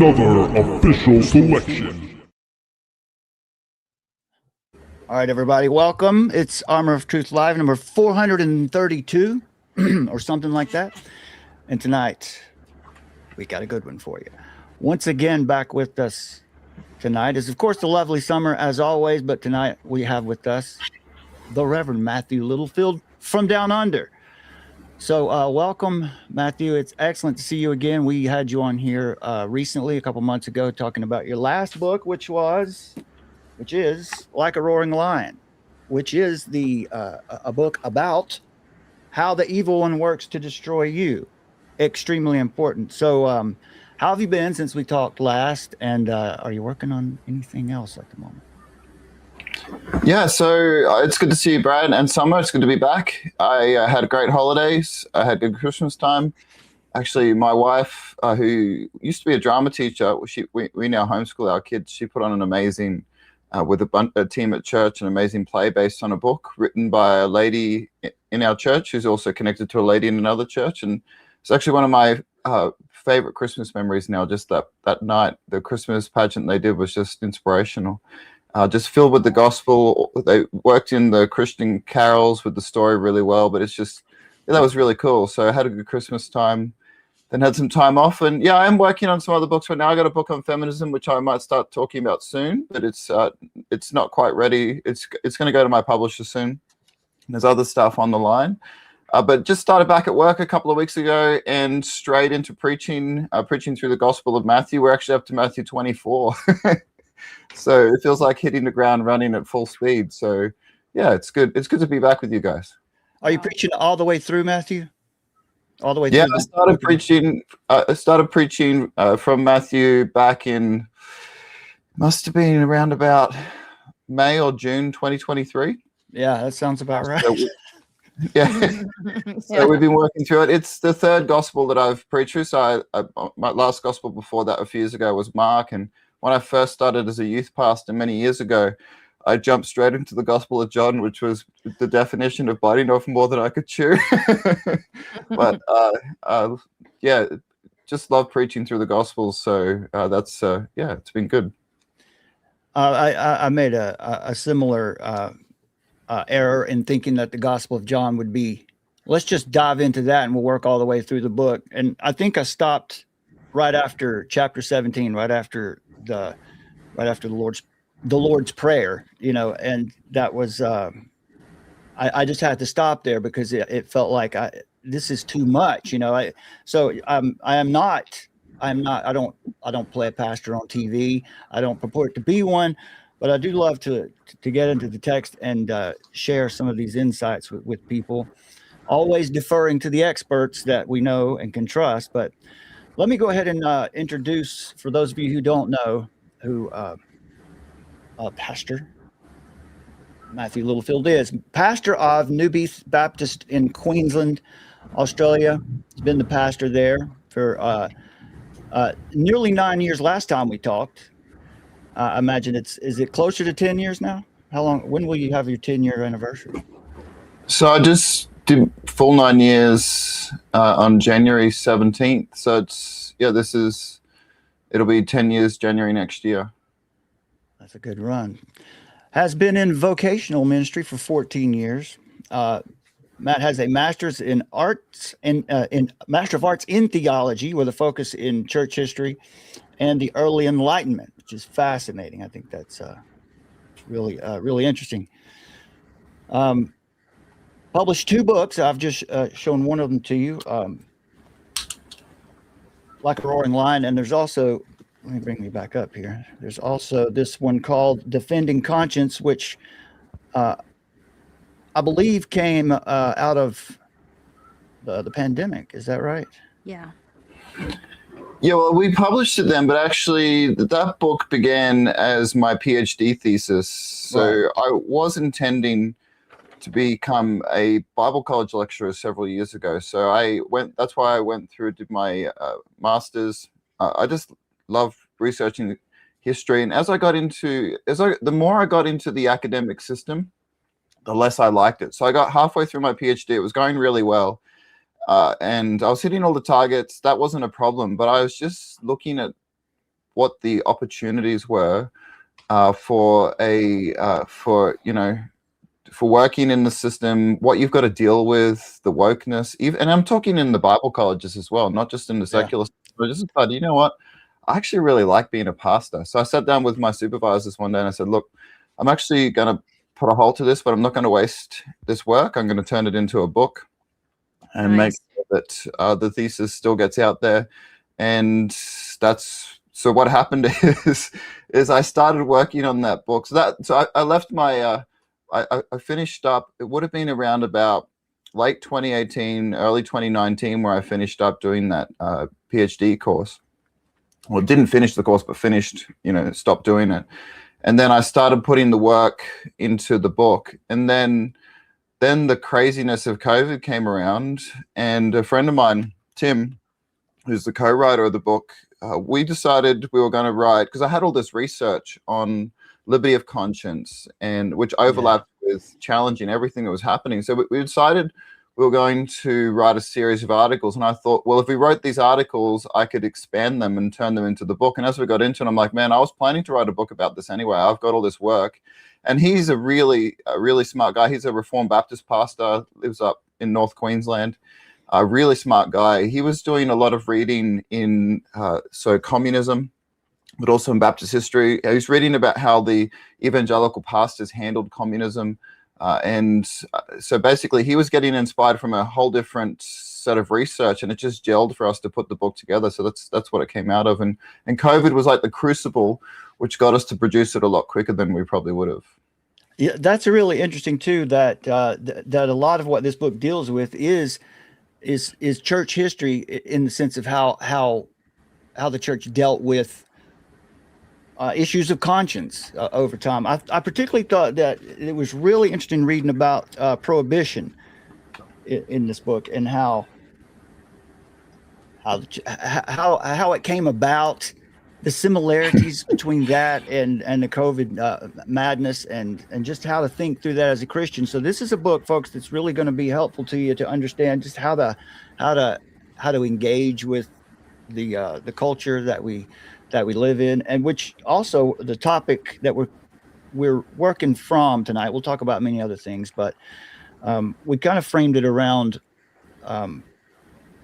another official selection. All right, everybody, welcome. It's Armor of Truth Live, number 432, or something like that. And tonight, we got a good one for you. Once again, back with us tonight is, of course, the lovely Summer, as always. But tonight, we have with us the Reverend Matthew Littlefield from Down Under. So welcome, Matthew. It's excellent to see you again. We had you on here recently, a couple months ago, talking about your last book, which is Like a Roaring Lion, which is a book about how the evil one works to destroy you. Extremely important. So how have you been since we talked last? And are you working on anything else at the moment? Yeah, so it's good to see you, Brad, and Summer. It's good to be back. I had great holidays. I had good Christmas time. Actually, my wife, who used to be a drama teacher, we now homeschool our kids. She put on an amazing, with a team at church, an amazing play based on a book written by a lady in our church who's also connected to a lady in another church. And it's actually one of my favorite Christmas memories now. Just that night, the Christmas pageant they did was just inspirational. Just filled with the gospel. They worked in the Christian carols with the story really well, but it's just, that was really cool. So I had a good Christmas time, then had some time off. And yeah, I am working on some other books right now. I got a book on feminism, which I might start talking about soon, but it's not quite ready. It's going to go to my publisher soon. There's other stuff on the line. But just started back at work a couple of weeks ago and straight into preaching through the Gospel of Matthew. We're actually up to Matthew 24. So it feels like hitting the ground running at full speed. So yeah, it's good. It's good to be back with you guys. Are you preaching all the way through, Matthew? All the way through? Yeah, I started preaching from Matthew back in, must have been around about May or June 2023. Yeah, that sounds about right. So we've been working through it. It's the third gospel that I've preached through. So my last gospel before that a few years ago was Mark. And when I first started as a youth pastor many years ago, I jumped straight into the Gospel of John, which was the definition of biting off more than I could chew. But yeah, just love preaching through the Gospels. So that's it's been good. I made a similar error in thinking that the Gospel of John would be, let's just dive into that and we'll work all the way through the book. And I think I stopped right after chapter 17, right after the Lord's Prayer, and that was I just had to stop there because it felt like this is too much, I don't play a pastor on TV. I don't purport to be one, but I do love to get into the text and share some of these insights with people, always deferring to the experts that we know and can trust. But let me go ahead and introduce, for those of you who don't know, who Pastor Matthew Littlefield is. Pastor of Newbeath Baptist in Queensland, Australia. He's been the pastor there for nearly 9 years last time we talked. I imagine is it closer to 10 years now? How long? When will you have your 10-year anniversary? So I just did full 9 years on January 17th. So it'll be 10 years January next year. That's a good run. Has been in vocational ministry for 14 years. Matt has a master's in arts in Master of Arts in theology with a focus in church history and the early Enlightenment, which is fascinating. I think that's really interesting. Published 2 books. I've just shown one of them to you, Like a Roaring Lion, and there's also, let me bring me back up here. There's also this one called Defending Conscience, which I believe came out of the pandemic. Is that right? Yeah. Yeah, well, we published it then, but actually that book began as my PhD thesis. So right. I was intending to become a Bible college lecturer several years ago. So that's why I went through, did my master's. I just love researching history. And the more I got into the academic system, the less I liked it. So I got halfway through my PhD. It was going really well. And I was hitting all the targets. That wasn't a problem. But I was just looking at what the opportunities were for working in the system, what you've got to deal with, the wokeness, even, and I'm talking in the Bible colleges as well, not just in the secular. But just, but you know what? I actually really like being a pastor. So I sat down with my supervisors one day and I said, look, I'm actually going to put a halt to this, but I'm not going to waste this work. I'm going to turn it into a book and make sure that the thesis still gets out there. And so what happened is I started working on that book. So I left my, I finished up, it would have been around about late 2018, early 2019, where I finished up doing that PhD course. Well, didn't finish the course, but finished, stopped doing it. And then I started putting the work into the book. And then the craziness of COVID came around, and a friend of mine, Tim, who's the co-writer of the book, we decided we were going to write, because I had all this research on liberty of conscience, and which overlapped with challenging everything that was happening. So we decided we were going to write a series of articles. And I thought, well, if we wrote these articles, I could expand them and turn them into the book. And as we got into it, I'm like, man, I was planning to write a book about this anyway. I've got all this work. And he's a really smart guy. He's a Reformed Baptist pastor, lives up in North Queensland. A really smart guy. He was doing a lot of reading in communism, but also in Baptist history. He was reading about how the evangelical pastors handled communism. So basically he was getting inspired from a whole different set of research, and it just gelled for us to put the book together. So that's what it came out of. And COVID was like the crucible, which got us to produce it a lot quicker than we probably would have. Yeah, that's really interesting too, that that a lot of what this book deals with is church history, in the sense of how the church dealt with issues of conscience over time. I particularly thought that it was really interesting reading about prohibition in this book, and how it came about, the similarities between that and the COVID madness, and just how to think through that as a Christian. So this is a book, folks, that's really going to be helpful to you to understand just how to engage with the culture that we live in, and which also the topic that we're working from tonight. We'll talk about many other things, but we kind of framed it around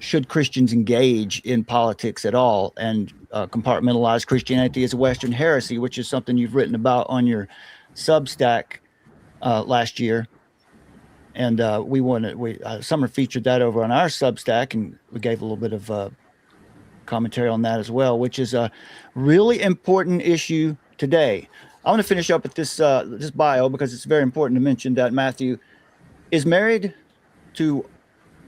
should Christians engage in politics at all, and compartmentalize Christianity as a Western heresy, which is something you've written about on your Substack last year. And Summer featured that over on our Substack, and we gave a little bit of commentary on that as well, which is a really important issue today. I want to finish up with this bio, because it's very important to mention that Matthew is married to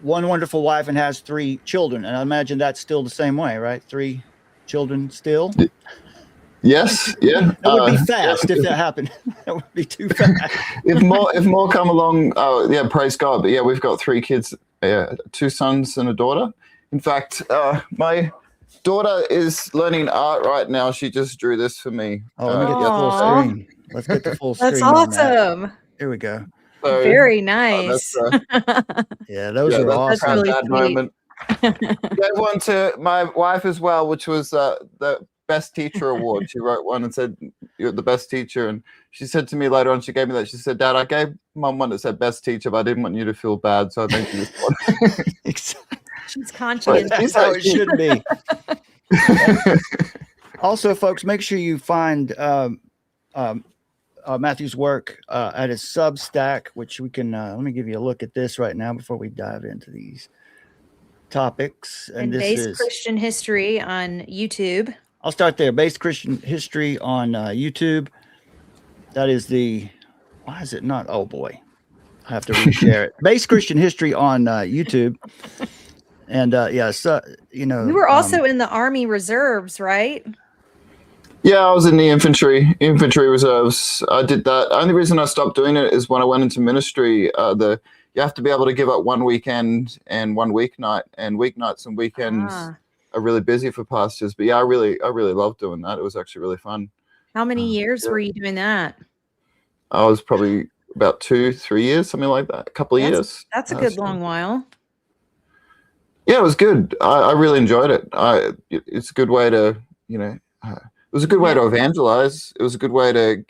one wonderful wife and has 3 children. And I imagine that's still the same way, right? 3 children still? Yes. Yeah. That would be fast if that happened. That would be too fast. if more come along, praise God. But yeah, we've got 3 kids, 2 sons and a daughter. In fact, my daughter is learning art right now. She just drew this for me. Oh, let me get the full screen. Let's get the full screen. That's awesome. Here we go. So, very nice. Those are awesome. That's really sweet. Moment. Gave one to my wife as well, which was the best teacher award. She wrote one and said, "You're the best teacher." And she said to me later on, she gave me that. She said, "Dad, I gave Mum one that said best teacher, but I didn't want you to feel bad, so I made you this one." She's conscious. That's how it should be. Also, folks, make sure you find Matthew's work at his Substack, which we can let me give you a look at this right now before we dive into these topics. And this is Christian History on YouTube. I'll start there. Based Christian History on YouTube. That is why is it not? Oh boy, I have to reshare it. Based Christian History on YouTube. And you were also in the Army Reserves, right? Yeah, I was in the infantry reserves. I did that. The only reason I stopped doing it is when I went into ministry. You have to be able to give up one weekend and one weeknight, and weeknights and weekends are really busy for pastors. But yeah, I really loved doing that. It was actually really fun. How many years were you doing that? I was probably about 2-3 years, something like that. A couple of years. That's a good long while. Yeah, it was good. I really enjoyed it. It's a good way to, was a good way to evangelize. It was a good way to,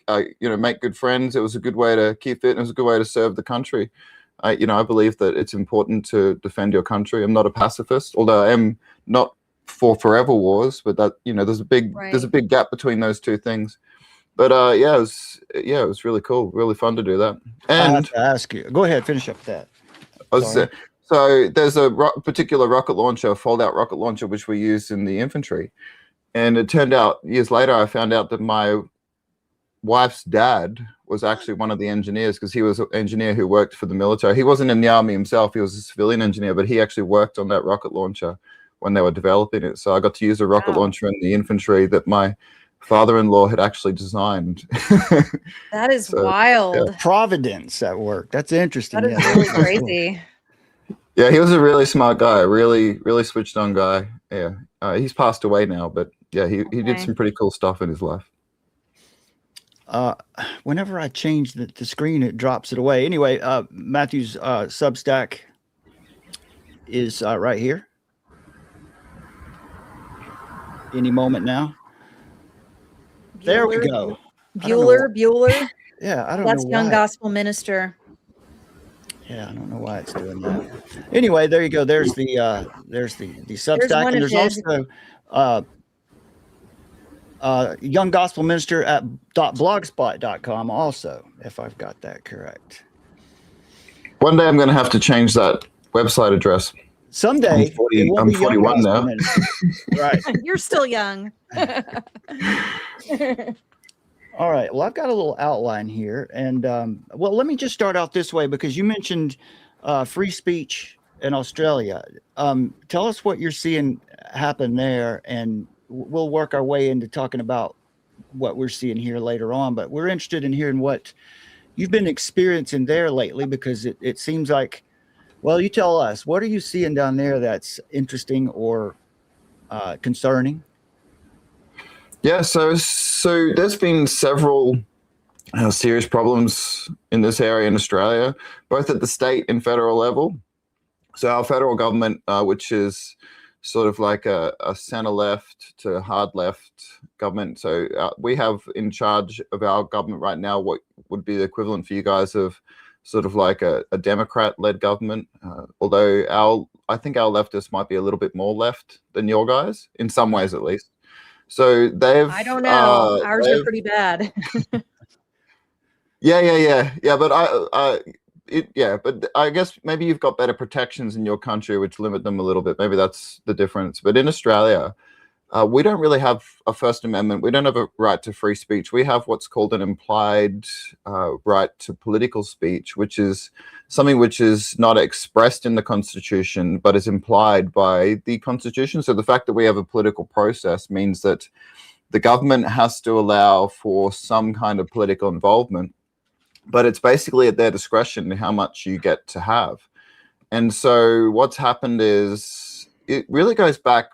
make good friends. It was a good way to keep fit. And it was a good way to serve the country. I believe that it's important to defend your country. I'm not a pacifist, although I am not for forever wars. But that, there's a big gap between those two things. But it was really cool, really fun to do that. And I have to ask you, go ahead, finish up that. So there's a particular rocket launcher, fold-out rocket launcher, which we use in the infantry. And it turned out, years later, I found out that my wife's dad was actually one of the engineers, because he was an engineer who worked for the military. He wasn't in the army himself. He was a civilian engineer, but he actually worked on that rocket launcher when they were developing it. So I got to use a rocket launcher in the infantry that my father-in-law had actually designed. That is wild. Yeah. Providence at work. That's interesting. That is really crazy. Yeah, he was a really smart guy, really, really switched on guy. Yeah, he's passed away now, but yeah, he did some pretty cool stuff in his life. Whenever I change the screen, it drops it away. Anyway, Matthew's Substack is right here. Any moment now. There we go. Bueller. Yeah, I don't know. That's Young Gospel Minister. Yeah, I don't know why it's doing that. Anyway, there you go. There's the Substack, and there's also Young Gospel Minister at .blogspot.com also, if I've got that correct. One day I'm going to have to change that website address. Someday. I'm 41 now. Right. You're still young. All right. Well, I've got a little outline here. And, let me just start out this way, because you mentioned free speech in Australia. Tell us what you're seeing happen there, and we'll work our way into talking about what we're seeing here later on. But we're interested in hearing what you've been experiencing there lately, because it seems like, well, you tell us, what are you seeing down there that's interesting or concerning? Yeah, so there's been several serious problems in this area in Australia, both at the state and federal level. So our federal government, which is sort of like a center-left to hard-left government. So we have in charge of our government right now what would be the equivalent for you guys of sort of like a Democrat-led government, although I think our leftists might be a little bit more left than your guys, in some ways at least. So I don't know. Ours are pretty bad. Yeah. But I guess maybe you've got better protections in your country, which limit them a little bit. Maybe that's the difference. But in Australia, we don't really have a First Amendment. We don't have a right to free speech. We have what's called an implied right to political speech, which is something which is not expressed in the Constitution, but is implied by the Constitution. So the fact that we have a political process means that the government has to allow for some kind of political involvement, but it's basically at their discretion how much you get to have. And so what's happened is it really goes back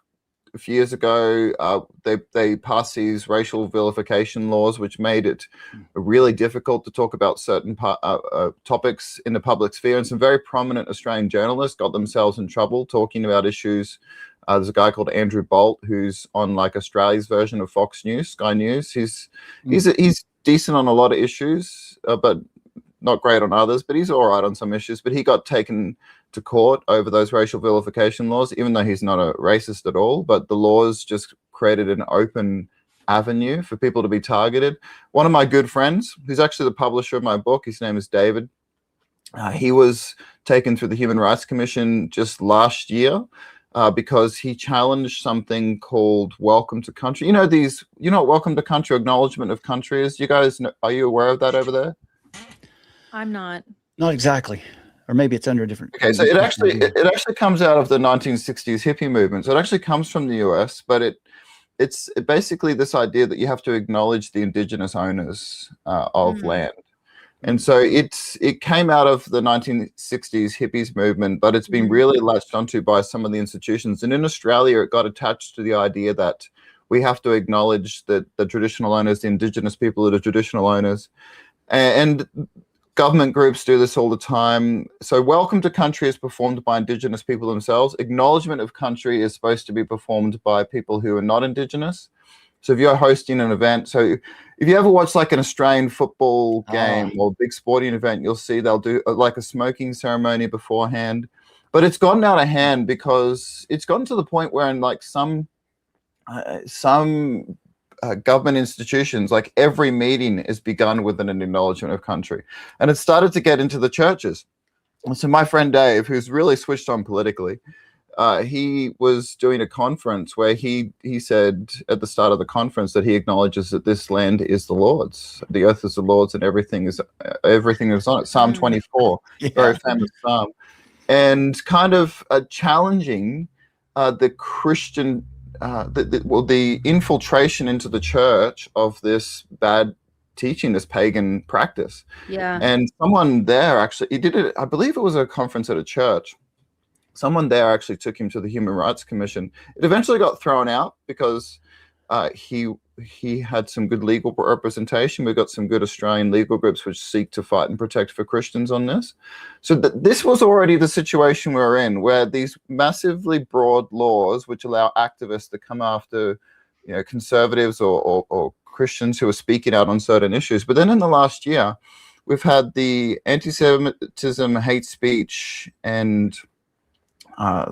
a few years ago. They passed these racial vilification laws, which made it really difficult to talk about certain topics in the public sphere. And some very prominent Australian journalists got themselves in trouble talking about issues. There's a guy called Andrew Bolt who's on like Australia's version of Fox News, Sky News. He's decent on a lot of issues, but not great on others. But he's all right on some issues. But he got taken to court over those racial vilification laws, even though he's not a racist at all. But the laws just created an open avenue for people to be targeted. One of my good friends, who's actually the publisher of my book, his name is David. He was taken through the Human Rights Commission just last year because he challenged something called Welcome to Country. You know what Welcome to Country, acknowledgement of country is? You guys, are you aware of that over there? I'm not. Not exactly. Or maybe it's under a different. Okay, so it actually comes out of the 1960s hippie movement. So it actually comes from the US, but it's basically this idea that you have to acknowledge the indigenous owners of land. And so it came out of the 1960s hippies movement, but it's been really latched onto by some of the institutions. And in Australia, it got attached to the idea that we have to acknowledge that the traditional owners, the indigenous people are the traditional owners. And government groups do this all the time. So Welcome to Country is performed by indigenous people themselves. Acknowledgement of country is supposed to be performed by people who are not indigenous. So if you're hosting an event, so if you ever watch like an Australian football game or big sporting event, you'll see they'll do like a smoking ceremony beforehand. But it's gotten out of hand because it's gotten to the point where in like some government institutions, like every meeting is begun with an acknowledgement of country. And it started to get into the churches. And so my friend Dave, who's really switched on politically, he was doing a conference where he said at the start of the conference that he acknowledges that this land is the Lord's, the earth is the Lord's, and everything is on it. Psalm 24, very famous psalm, and kind of challenging the Christian, the infiltration into the church of this bad teaching, this pagan practice. Yeah. And someone there actually, he did it. I believe it was a conference at a church. Someone there actually took him to the Human Rights Commission. It eventually got thrown out because he had some good legal representation. We've got some good Australian legal groups which seek to fight and protect for Christians on this. So this was already the situation we're in, where these massively broad laws which allow activists to come after, conservatives or Christians who are speaking out on certain issues. But then in the last year, we've had the anti-Semitism, hate speech, and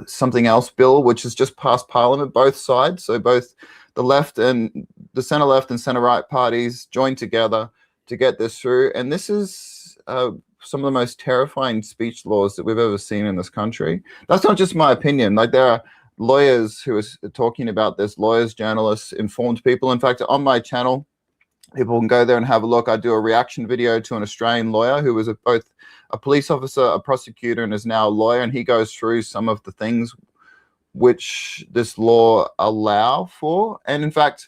something else bill, which has just passed Parliament, both sides. So both the left and the center left and center right parties joined together to get this through. And this is some of the most terrifying speech laws that we've ever seen in this country. That's not just my opinion. Like, there are lawyers who are talking about this, lawyers, journalists, informed people. In fact, on my channel, people can go there and have a look. I do a reaction video to an Australian lawyer who was both a police officer, a prosecutor, and is now a lawyer. And he goes through some of the things which this law allow for. And in fact,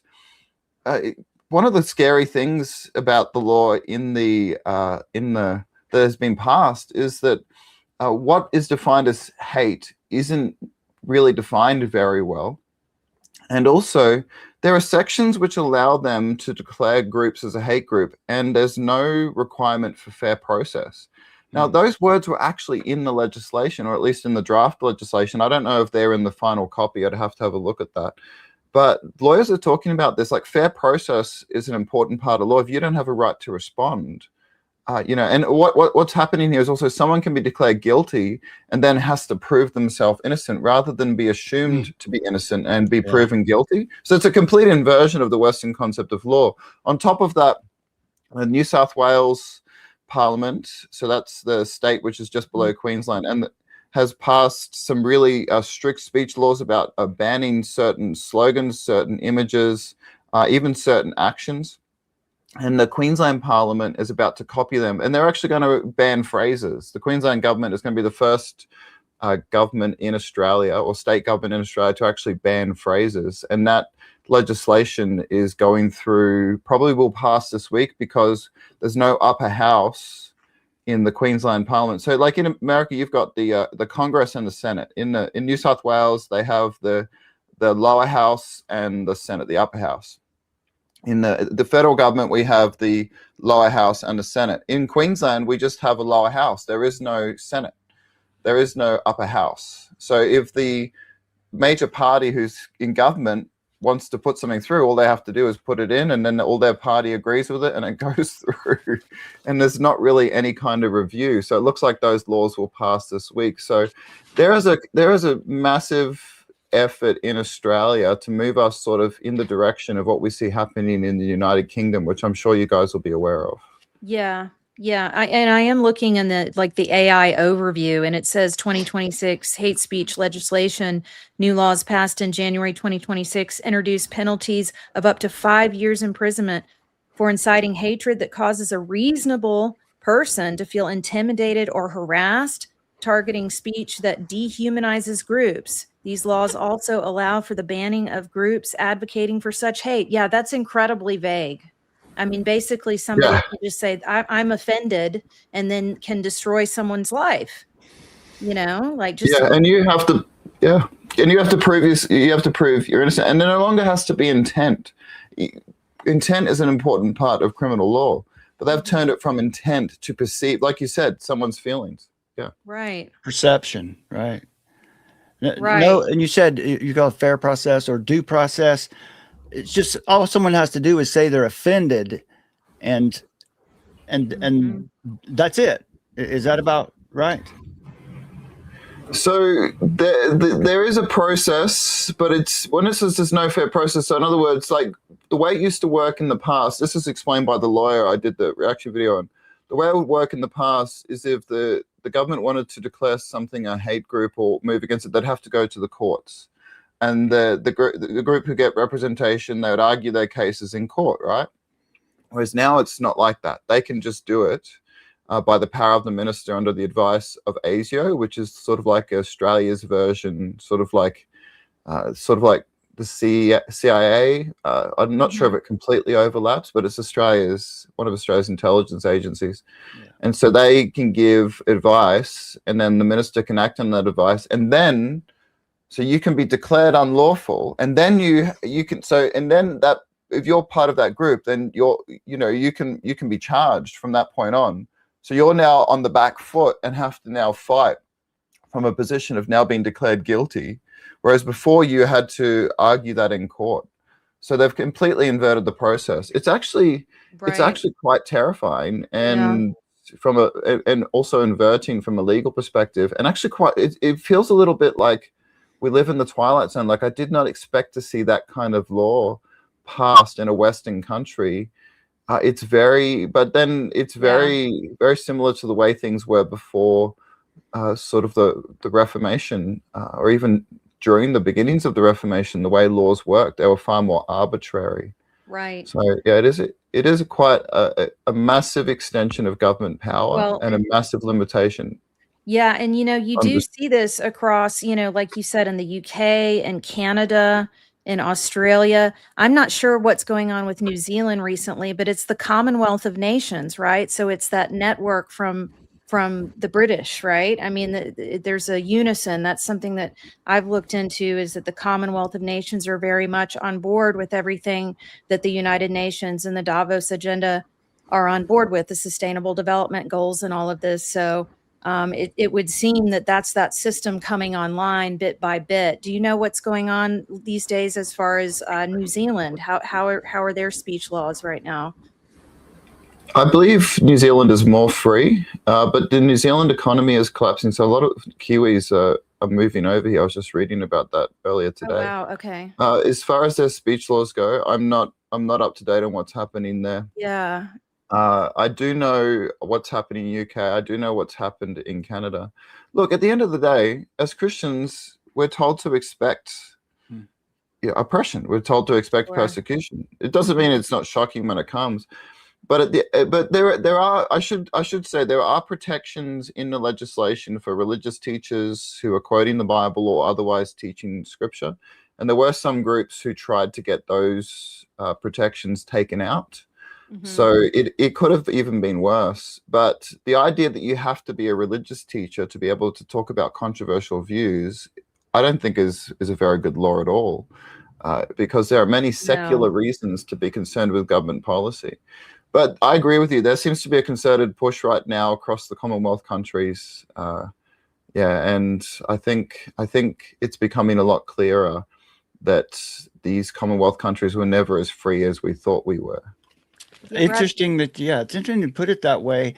one of the scary things about the law that has been passed is that what is defined as hate isn't really defined very well. And also, there are sections which allow them to declare groups as a hate group, and there's no requirement for fair process. Now, those words were actually in the legislation, or at least in the draft legislation. I don't know if they're in the final copy. I'd have to have a look at that. But lawyers are talking about this, like fair process is an important part of law. If you don't have a right to respond, and what's happening here is also someone can be declared guilty and then has to prove themselves innocent rather than be assumed to be innocent and be proven guilty. So it's a complete inversion of the Western concept of law. On top of that, the New South Wales Parliament, so that's the state which is just below Queensland, and has passed some really strict speech laws about banning certain slogans, certain images, even certain actions. And the Queensland Parliament is about to copy them, and they're actually going to ban phrases. The Queensland government is going to be the first government in Australia, or state government in Australia, to actually ban phrases. And that legislation is going through, probably will pass this week, because there's no upper house in the Queensland Parliament. So like in America, you've got the Congress and the Senate. In New South Wales, they have the lower house and the Senate, the upper house. In the federal government, we have the lower house and the Senate. In Queensland, we just have a lower house. There is no Senate. There is no upper house. So if the major party who's in government wants to put something through, all they have to do is put it in, and then all their party agrees with it, and it goes through. And there's not really any kind of review. So it looks like those laws will pass this week. So there is a massive effort in Australia to move us sort of in the direction of what we see happening in the United Kingdom, which I'm sure you guys will be aware of. Yeah. I am looking in the AI overview, and it says 2026 hate speech legislation, new laws passed in January 2026 introduce penalties of up to 5 years imprisonment for inciting hatred that causes a reasonable person to feel intimidated or harassed, targeting speech that dehumanizes groups. These laws also allow for the banning of groups advocating for such hate. Yeah, that's incredibly vague. I mean, basically somebody can just say, I'm offended, and then can destroy someone's life, and you have to prove you're innocent, and there no longer has to be intent. Intent is an important part of criminal law, but they've turned it from intent to perceive, like you said, someone's feelings. Yeah. Right. Perception. Right. Right. No, and you said you call it fair process or due process. it's just all someone has to do is say they're offended, and that's it. Is that about right? So there is a process, but it's when it says there's no fair process. So in other words, like the way it used to work in the past, this is explained by the lawyer I did the reaction video on. The way it would work in the past is if the government wanted to declare something a hate group or move against it, they'd have to go to the courts. And the group who get representation, they would argue their cases in court, right? Whereas now it's not like that. They can just do it by the power of the minister under the advice of ASIO, which is sort of like Australia's version, sort of like the CIA. I'm not sure if it completely overlaps, but it's one of Australia's intelligence agencies. Yeah. And so they can give advice, and then the minister can act on that advice, and then so you can be declared unlawful, and then you can that if you're part of that group, then you can be charged from that point on. So you're now on the back foot and have to now fight from a position of now being declared guilty, whereas before you had to argue that in court. So they've completely inverted the process. It's actually quite terrifying, and and also inverting from a legal perspective, and actually it feels a little bit like we live in the Twilight Zone. Like I did not expect to see that kind of law passed in a Western country. It's very similar to the way things were before sort of the Reformation, or even during the beginnings of the Reformation. The way laws worked, they were far more arbitrary. Right. So yeah, it is quite a massive extension of government power, and a massive limitation. Yeah, and you do see this across, like you said, in the UK and Canada, in Australia. I'm not sure what's going on with New Zealand recently, but it's the Commonwealth of Nations, right? So it's that network from the British, right? I mean, there's a unison. That's something that I've looked into, is that the Commonwealth of Nations are very much on board with everything that the United Nations and the Davos agenda are on board with, the Sustainable Development Goals and all of this. So it would seem that that's that system coming online bit by bit. Do you know what's going on these days as far as New Zealand? How are their speech laws right now? I believe New Zealand is more free, but the New Zealand economy is collapsing. So a lot of Kiwis are moving over here. I was just reading about that earlier today. Oh, wow. Okay. As far as their speech laws go, I'm not up to date on what's happening there. Yeah. I do know what's happening in UK. I do know what's happened in Canada. Look, at the end of the day, as Christians, we're told to expect oppression. We're told to expect persecution. It doesn't mean it's not shocking when it comes, but there are. I should say there are protections in the legislation for religious teachers who are quoting the Bible or otherwise teaching Scripture, and there were some groups who tried to get those protections taken out. Mm-hmm. So it could have even been worse. But the idea that you have to be a religious teacher to be able to talk about controversial views, I don't think is a very good law at all, because there are many secular reasons to be concerned with government policy. But I agree with you. There seems to be a concerted push right now across the Commonwealth countries. And I think it's becoming a lot clearer that these Commonwealth countries were never as free as we thought we were. Interesting that, it's interesting to put it that way,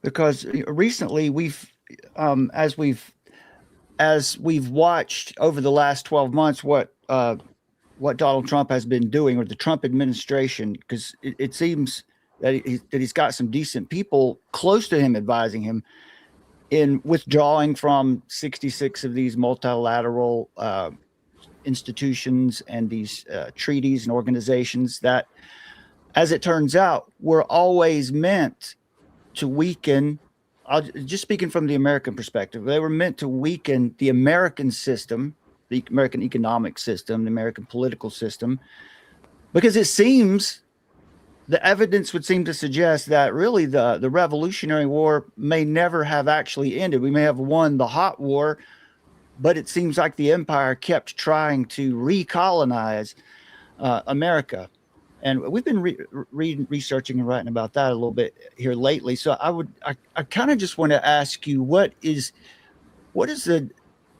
because recently we've as we've watched over the last 12 months what Donald Trump has been doing, or the Trump administration, because it seems that he's got some decent people close to him advising him in withdrawing from 66 of these multilateral institutions and these treaties and organizations that, as it turns out, were always meant to weaken. Just speaking from the American perspective, they were meant to weaken the American system, the American economic system, the American political system, because it seems the evidence would seem to suggest that really the Revolutionary War may never have actually ended. We may have won the hot war, but it seems like the empire kept trying to recolonize America. And we've been reading, researching, and writing about that a little bit here lately. So I kind of just want to ask you, what is the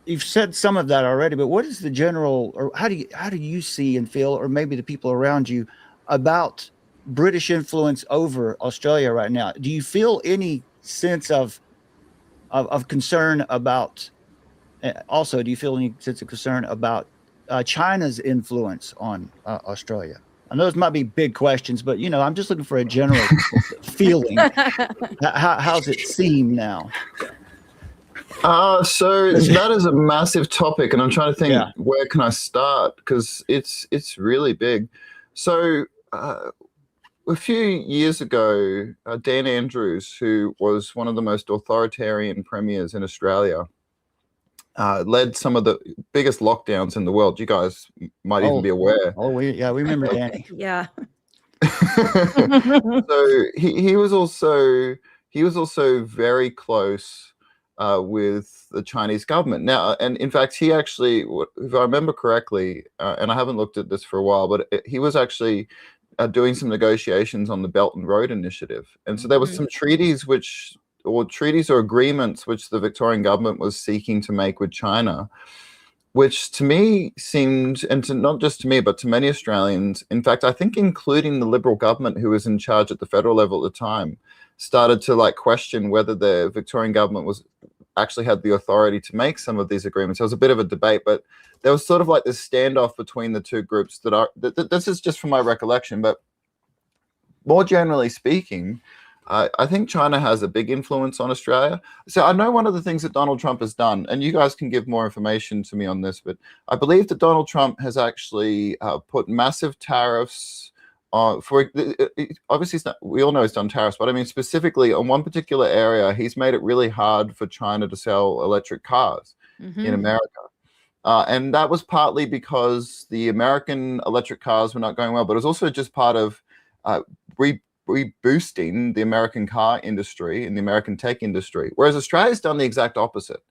you've said some of that already, but what is the general, or how do you see and feel, or maybe the people around you, about British influence over Australia right now? Do you feel any sense of concern about? Also, do you feel any sense of concern about China's influence on Australia? I know this might be big questions, but I'm just looking for a general feeling. How's it seem now? So that is a massive topic, and I'm trying to think where can I start, because it's really big. So a few years ago, Dan Andrews, who was one of the most authoritarian premiers in Australia, led some of the biggest lockdowns in the world. You guys might even be aware. Oh, we remember Danny. Yeah. So he was also very close with the Chinese government now, and in fact, he actually, if I remember correctly, and I haven't looked at this for a while, but he was actually doing some negotiations on the Belt and Road Initiative, and so there was some treaties or agreements which the Victorian government was seeking to make with China, which to me seemed, and to not just to me, but to many Australians, in fact, I think including the Liberal government who was in charge at the federal level at the time, started to question whether the Victorian government actually had the authority to make some of these agreements. There was a bit of a debate, but there was sort of this standoff between the two groups this is just from my recollection, but more generally speaking, I think China has a big influence on Australia. So I know one of the things that Donald Trump has done, and you guys can give more information to me on this, but I believe that Donald Trump has actually put massive tariffs for, obviously we all know he's done tariffs, but I mean specifically on one particular area, he's made it really hard for China to sell electric cars in America. And that was partly because the American electric cars were not going well, but it was also just part of reboosting the American car industry and the American tech industry, whereas Australia's done the exact opposite.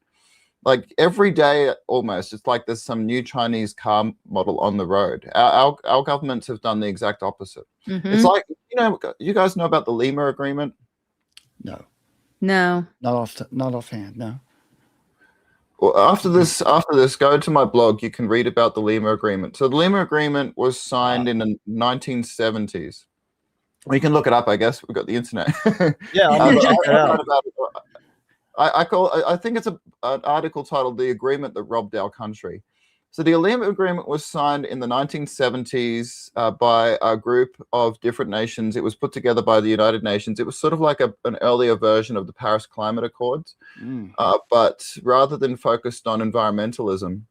Every day almost, it's like there's some new Chinese car model on the road. Our governments have done the exact opposite. It's like, you guys know about the Lima Agreement? No. No. Not offhand, no. Well, after this, go to my blog. You can read about the Lima Agreement. So the Lima Agreement was signed in the 1970s. We can look it up, I guess. We've got the internet. Yeah, I'm check it out. I think it's an article titled "The Agreement That Robbed Our Country." So the Lima Agreement was signed in the 1970s by a group of different nations. It was put together by the United Nations. It was sort of like an earlier version of the Paris Climate Accords, but rather than focused on environmentalism,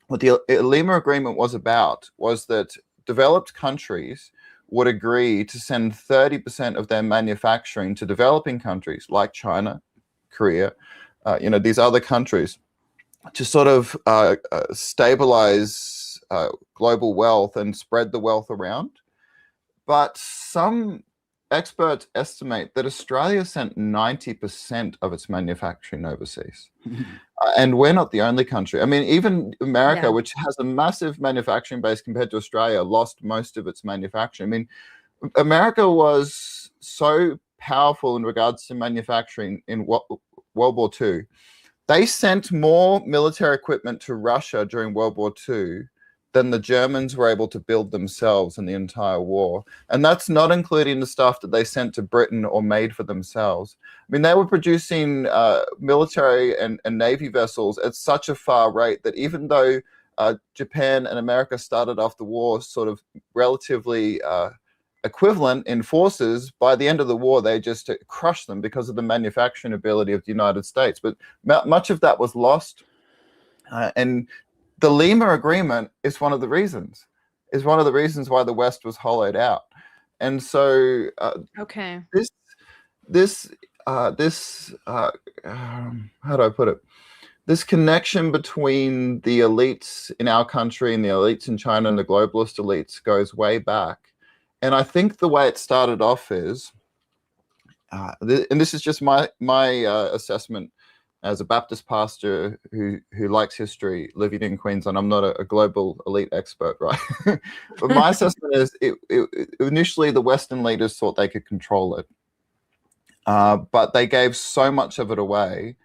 what the Lima Agreement was about was that developed countries would agree to send 30% of their manufacturing to developing countries like China, Korea, these other countries, to sort of stabilize global wealth and spread the wealth around. But some experts estimate that Australia sent 90% of its manufacturing overseas. And we're not the only country. I mean, even America, which has a massive manufacturing base compared to Australia, lost most of its manufacturing. I mean, America was so powerful in regards to manufacturing in World War II. They sent more military equipment to Russia during World War II than the Germans were able to build themselves in the entire war. And that's not including the stuff that they sent to Britain or made for themselves. I mean, they were producing military and Navy vessels at such a far rate that even though Japan and America started off the war sort of relatively equivalent in forces, by the end of the war, they just crushed them because of the manufacturing ability of the United States. But much of that was lost. And the Lima Agreement is one of the reasons. Why the West was hollowed out. And so this how do I put it? This connection between the elites in our country and the elites in China and the globalist elites goes way back. And I think the way it started off is, and this is just my assessment as a Baptist pastor who likes history, living in Queensland. I'm not a global elite expert, right? But my assessment is, initially the Western leaders thought they could control it, but they gave so much of it away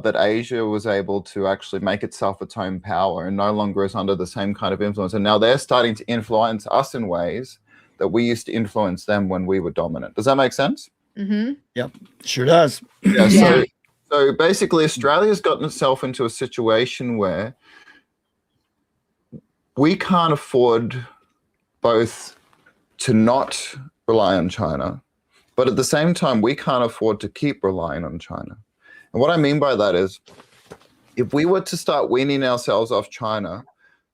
that Asia was able to actually make itself its own power and no longer is under the same kind of influence. And now they're starting to influence us in ways that we used to influence them when we were dominant. Does that make sense? Mm-hmm. Yep, sure does. Yeah. Yeah. So basically, Australia's gotten itself into a situation where we can't afford both to not rely on China, but at the same time, we can't afford to keep relying on China. And what I mean by that is, if we were to start weaning ourselves off China,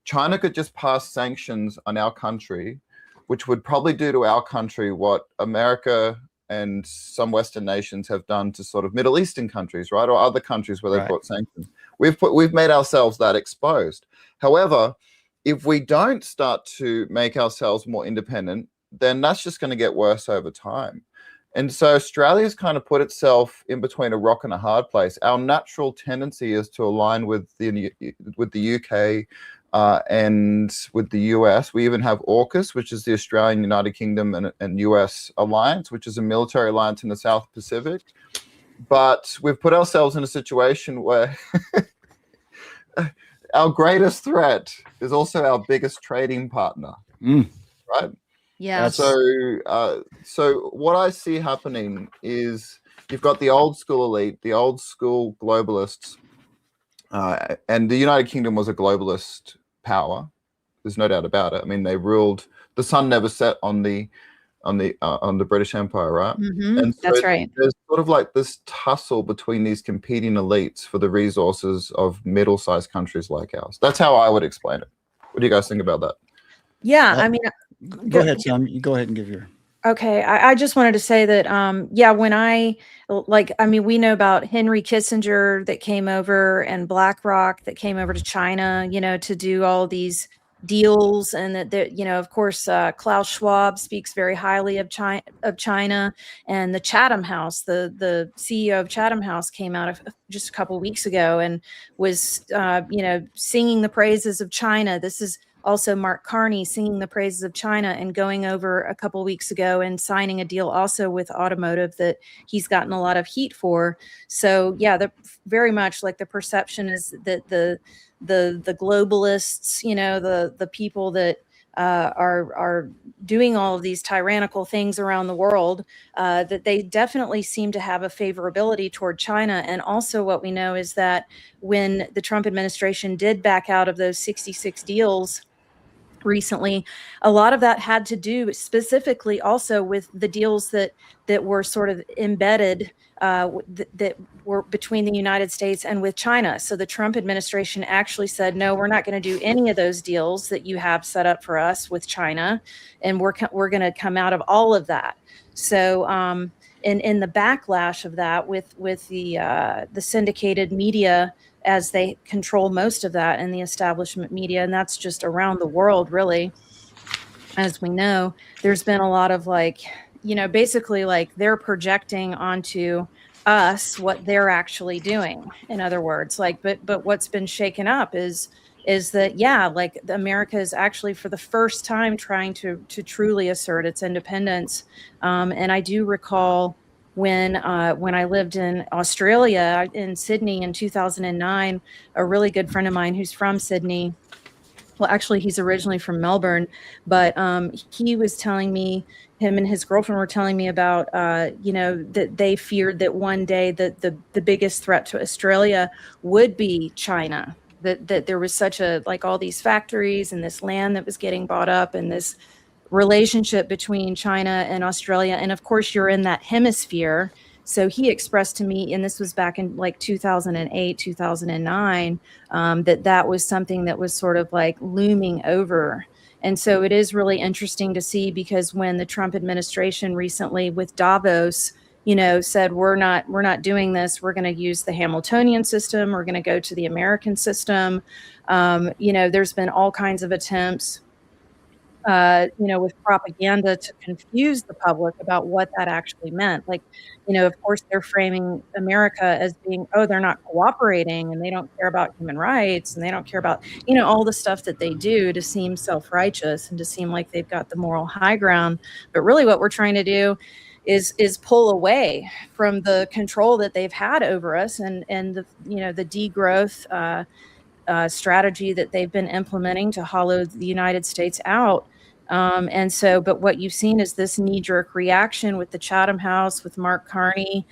China could just pass sanctions on our country, which would probably do to our country what America and some Western nations have done to sort of Middle Eastern countries, right? Or other countries where they've put sanctions. We've made ourselves that exposed. However, if we don't start to make ourselves more independent, then that's just going to get worse over time. And so Australia's kind of put itself in between a rock and a hard place. Our natural tendency is to align with the UK and with the US. We even have AUKUS, which is the Australian, United Kingdom and US alliance, which is a military alliance in the South Pacific. But we've put ourselves in a situation where our greatest threat is also our biggest trading partner, right? Yeah. So what I see happening is you've got the old school elite, the old school globalists, and the United Kingdom was a globalist power. There's no doubt about it. I mean, they ruled. The sun never set on the British Empire, right? Mm-hmm. And so That's right. There's sort of like this tussle between these competing elites for the resources of middle-sized countries like ours. That's how I would explain it. What do you guys think about that? Yeah. I mean, Go ahead, Sam. You go ahead and give your. okay. I just wanted to say that, yeah, when we know about Henry Kissinger that came over and BlackRock that came over to China, to do all these deals, and that, of course, Klaus Schwab speaks very highly of China, and the Chatham House, the CEO of Chatham House came out just a couple of weeks ago and was, singing the praises of China. This is also Mark Carney singing the praises of China and going over a couple of weeks ago and signing a deal also with automotive that he's gotten a lot of heat for. So yeah, very much like the perception is that the globalists, the people that are doing all of these tyrannical things around the world, that they definitely seem to have a favorability toward China. And also what we know is that when the Trump administration did back out of those 66 deals recently, a lot of that had to do specifically also with the deals that were sort of embedded, that were between the United States and with China. So the Trump administration actually said, no, we're not going to do any of those deals that you have set up for us with China, and we're going to come out of all of that. So in the backlash of that with the syndicated media, as they control most of that, and the establishment media, and that's just around the world, really. As we know, there's been a lot of basically they're projecting onto us what they're actually doing. In other words, but what's been shaken up is that, yeah, America is actually for the first time trying to truly assert its independence. And I do recall when I lived in Australia, in Sydney in 2009, a really good friend of mine who's from Sydney, well, actually he's originally from Melbourne, but he was telling me, him and his girlfriend were telling me about, that they feared that one day that the biggest threat to Australia would be China, that there was such all these factories and this land that was getting bought up, and this relationship between China and Australia. And of course, you're in that hemisphere. So he expressed to me, and this was back in 2008, 2009, that was something that was sort of looming over. And so it is really interesting to see, because when the Trump administration recently with Davos, said, we're not doing this, we're going to use the Hamiltonian system, we're going to go to the American system. There's been all kinds of attempts with propaganda to confuse the public about what that actually meant. Of course, they're framing America as being, oh, they're not cooperating, and they don't care about human rights, and they don't care about, all the stuff that they do to seem self-righteous and to seem like they've got the moral high ground. But really what we're trying to do is pull away from the control that they've had over us, and the the degrowth strategy that they've been implementing to hollow the United States out. And so, but what you've seen is this knee-jerk reaction with the Chatham House, with Mark Carney,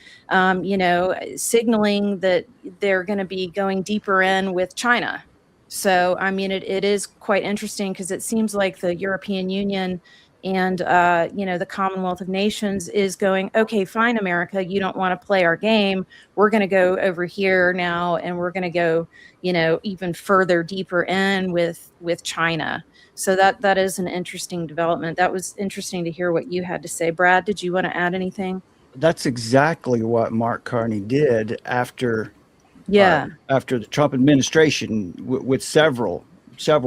signaling that they're going to be going deeper in with China. So, I mean, it is quite interesting, because it seems like the European Union and the Commonwealth of Nations is going, okay, fine, America, you don't want to play our game. We're going to go over here now, and we're going to go, even further deeper in with China. So that is an interesting development. That was interesting to hear what you had to say. Brad, did you want to add anything? That's exactly what Mark Carney did after after the Trump administration, with several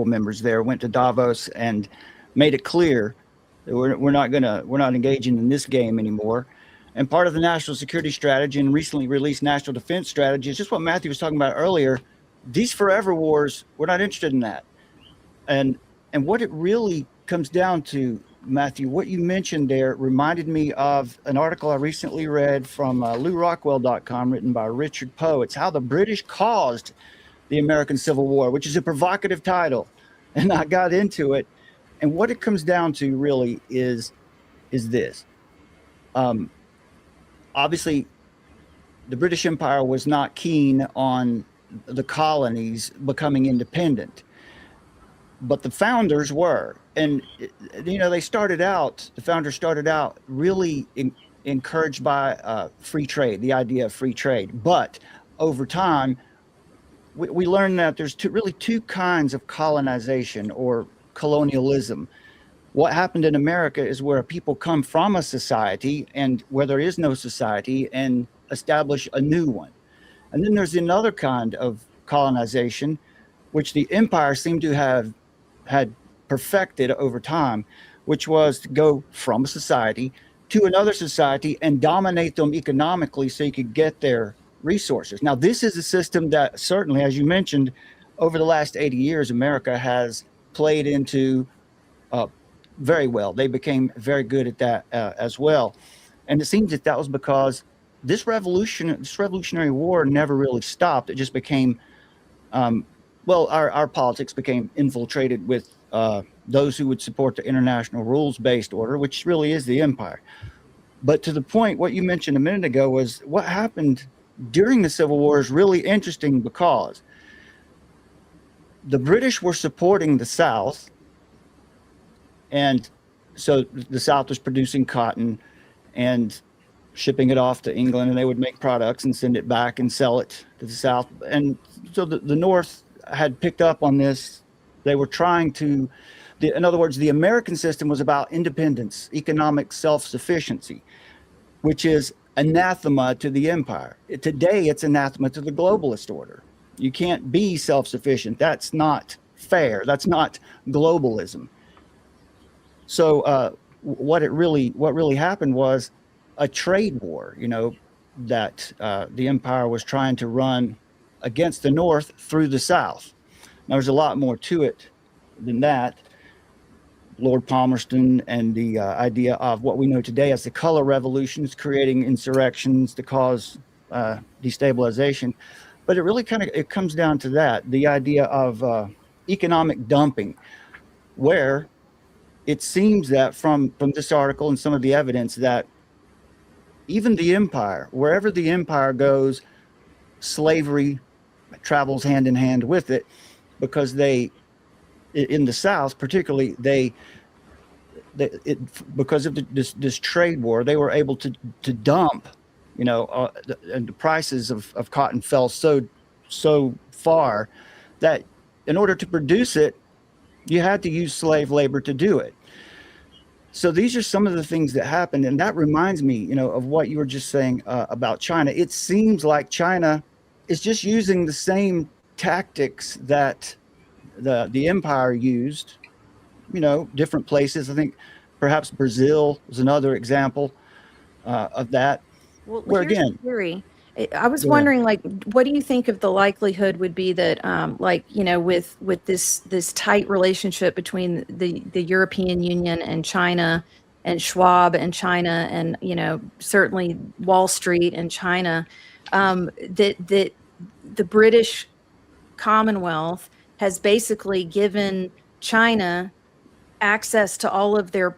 members there, went to Davos and made it clear that we're not engaging in this game anymore. And part of the national security strategy and recently released national defense strategy is just what Matthew was talking about earlier. These forever wars, we're not interested in that. And what it really comes down to, Matthew, what you mentioned there reminded me of an article I recently read from LouRockwell.com, written by Richard Poe. It's How the British Caused the American Civil War, which is a provocative title. And I got into it. And what it comes down to really is this. Obviously, the British Empire was not keen on the colonies becoming independent, but the founders were. And, the founders started out really encouraged by free trade, the idea of free trade. But over time, we learned that there's two kinds of colonization or colonialism. What happened in America is where people come from a society, and where there is no society, and establish a new one. And then there's another kind of colonization, which the empire seemed to have had perfected over time, which was to go from a society to another society and dominate them economically so you could get their resources. Now, this is a system that certainly, as you mentioned, over the last 80 years, America has played into very well. They became very good at that as well. And it seems that was because this revolutionary war never really stopped. It just became, our politics became infiltrated with those who would support the international rules-based order, which really is the empire. But to the point, what you mentioned a minute ago was what happened during the Civil War is really interesting, because the British were supporting the South. And so the South was producing cotton and shipping it off to England, and they would make products and send it back and sell it to the South. And so the North had picked up on this. They were trying to, in other words, the American system was about independence, economic self-sufficiency, which is anathema to the empire. Today, it's anathema to the globalist order. You can't be self-sufficient. That's not fair. That's not globalism. So what really happened was a trade war, that the empire was trying to run against the North through the South. Now, there's a lot more to it than that. Lord Palmerston and the idea of what we know today as the color revolutions, creating insurrections to cause destabilization. But it really it comes down to that, the idea of economic dumping, where it seems that from this article and some of the evidence that even the empire, wherever the empire goes, slavery travels hand in hand with it, because in the South particularly, because of this trade war, they were able to dump, and the prices of cotton fell so far that in order to produce it, you had to use slave labor to do it. So these are some of the things that happened. And that reminds me, of what you were just saying about China. It seems like China is just using the same tactics that the empire used, different places. I think perhaps Brazil is another example of that. Well, where here's again, the theory. I was wondering, what do you think of the likelihood would be that, with this tight relationship between the European Union and China, and Schwab and China and, certainly Wall Street and China, that the British Commonwealth has basically given China access to all of their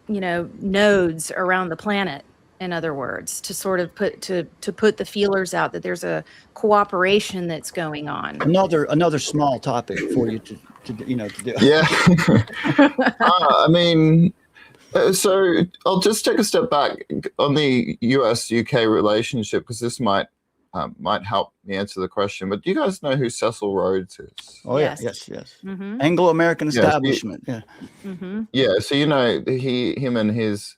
nodes around the planet. In other words, to sort of put the feelers out that there's a cooperation that's going on. Another small topic for you to do. Yeah. So I'll just take a step back on the US-UK relationship, because this might help me answer the question. But do you guys know who Cecil Rhodes is? Oh, Yes. yes. Mm-hmm. Anglo-American establishment. Mm-hmm. Yeah. So him and his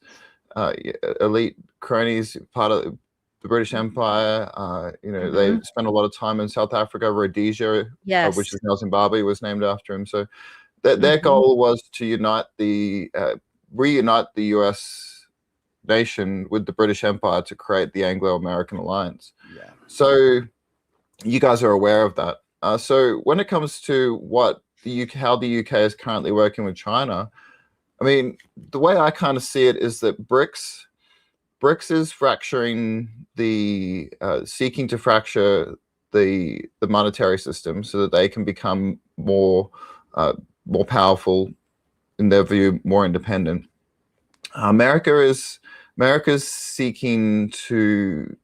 elite cronies, part of the British Empire. They spent a lot of time in South Africa. Rhodesia, Yes. which is now Zimbabwe, was named after him. So their goal was to reunite the US nation with the British Empire to create the Anglo-American alliance. Yeah. So you guys are aware of that. So when it comes to how the UK is currently working with China, I mean, the way I kind of see it is that BRICS is fracturing seeking to fracture the monetary system so that they can become more powerful, in their view, more independent. America's seeking to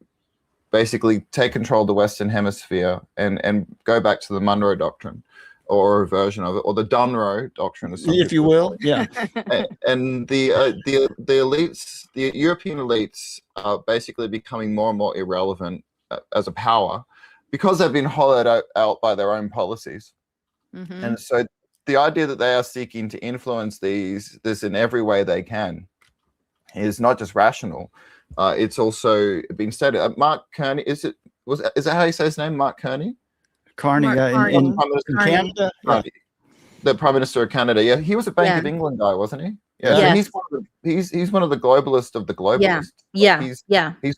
basically take control of the Western Hemisphere and go back to the Monroe Doctrine, or a version of it, or the Dunroe Doctrine, If you will. Yeah. and the elites, the European elites, are basically becoming more and more irrelevant as a power, because they've been hollowed out by their own policies. Mm-hmm. And so the idea that they are seeking to influence this in every way they can is not just rational. It's also been stated. Mark Kearney, is that how you say his name? Mark Kearney? Carney, Mark in Carney. Canada. Yeah. The Prime Minister of Canada. Yeah, he was a Bank Yeah. of England guy, wasn't he? Yeah. So he's one of the globalists of the globalists. Yeah. He's Yeah. he's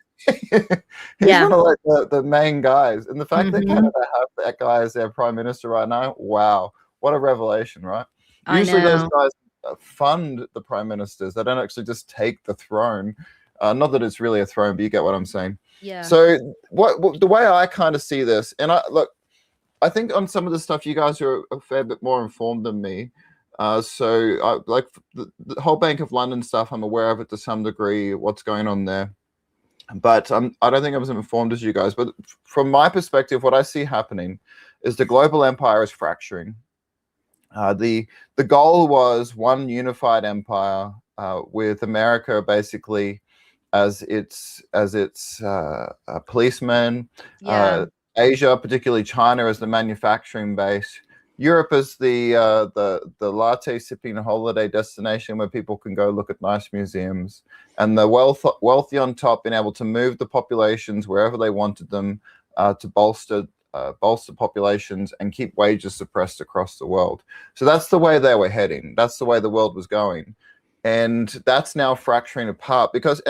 Yeah. one of like the main guys. And the fact that Mhm. Canada have that guy as their Prime Minister right now, wow, what a revelation, right? I Usually those know. guys fund the prime ministers. They don't actually just take the throne. Not that it's really a throne, but you get what I'm saying. Yeah. So the way I kind of see this, and I think on some of the stuff you guys are a fair bit more informed than me. So like the whole Bank of London stuff, I'm aware of it to some degree, what's going on there. But I don't think I'm as informed as you guys. But from my perspective, what I see happening is the global empire is fracturing. The goal was one unified empire with America basically as its policeman. Yeah. Asia, particularly China, as the manufacturing base. Europe is the latte sipping holiday destination where people can go look at nice museums, and the wealthy on top being able to move the populations wherever they wanted them to bolster populations and keep wages suppressed across the world. So that's the way they were heading. That's the way the world was going, and that's now fracturing apart because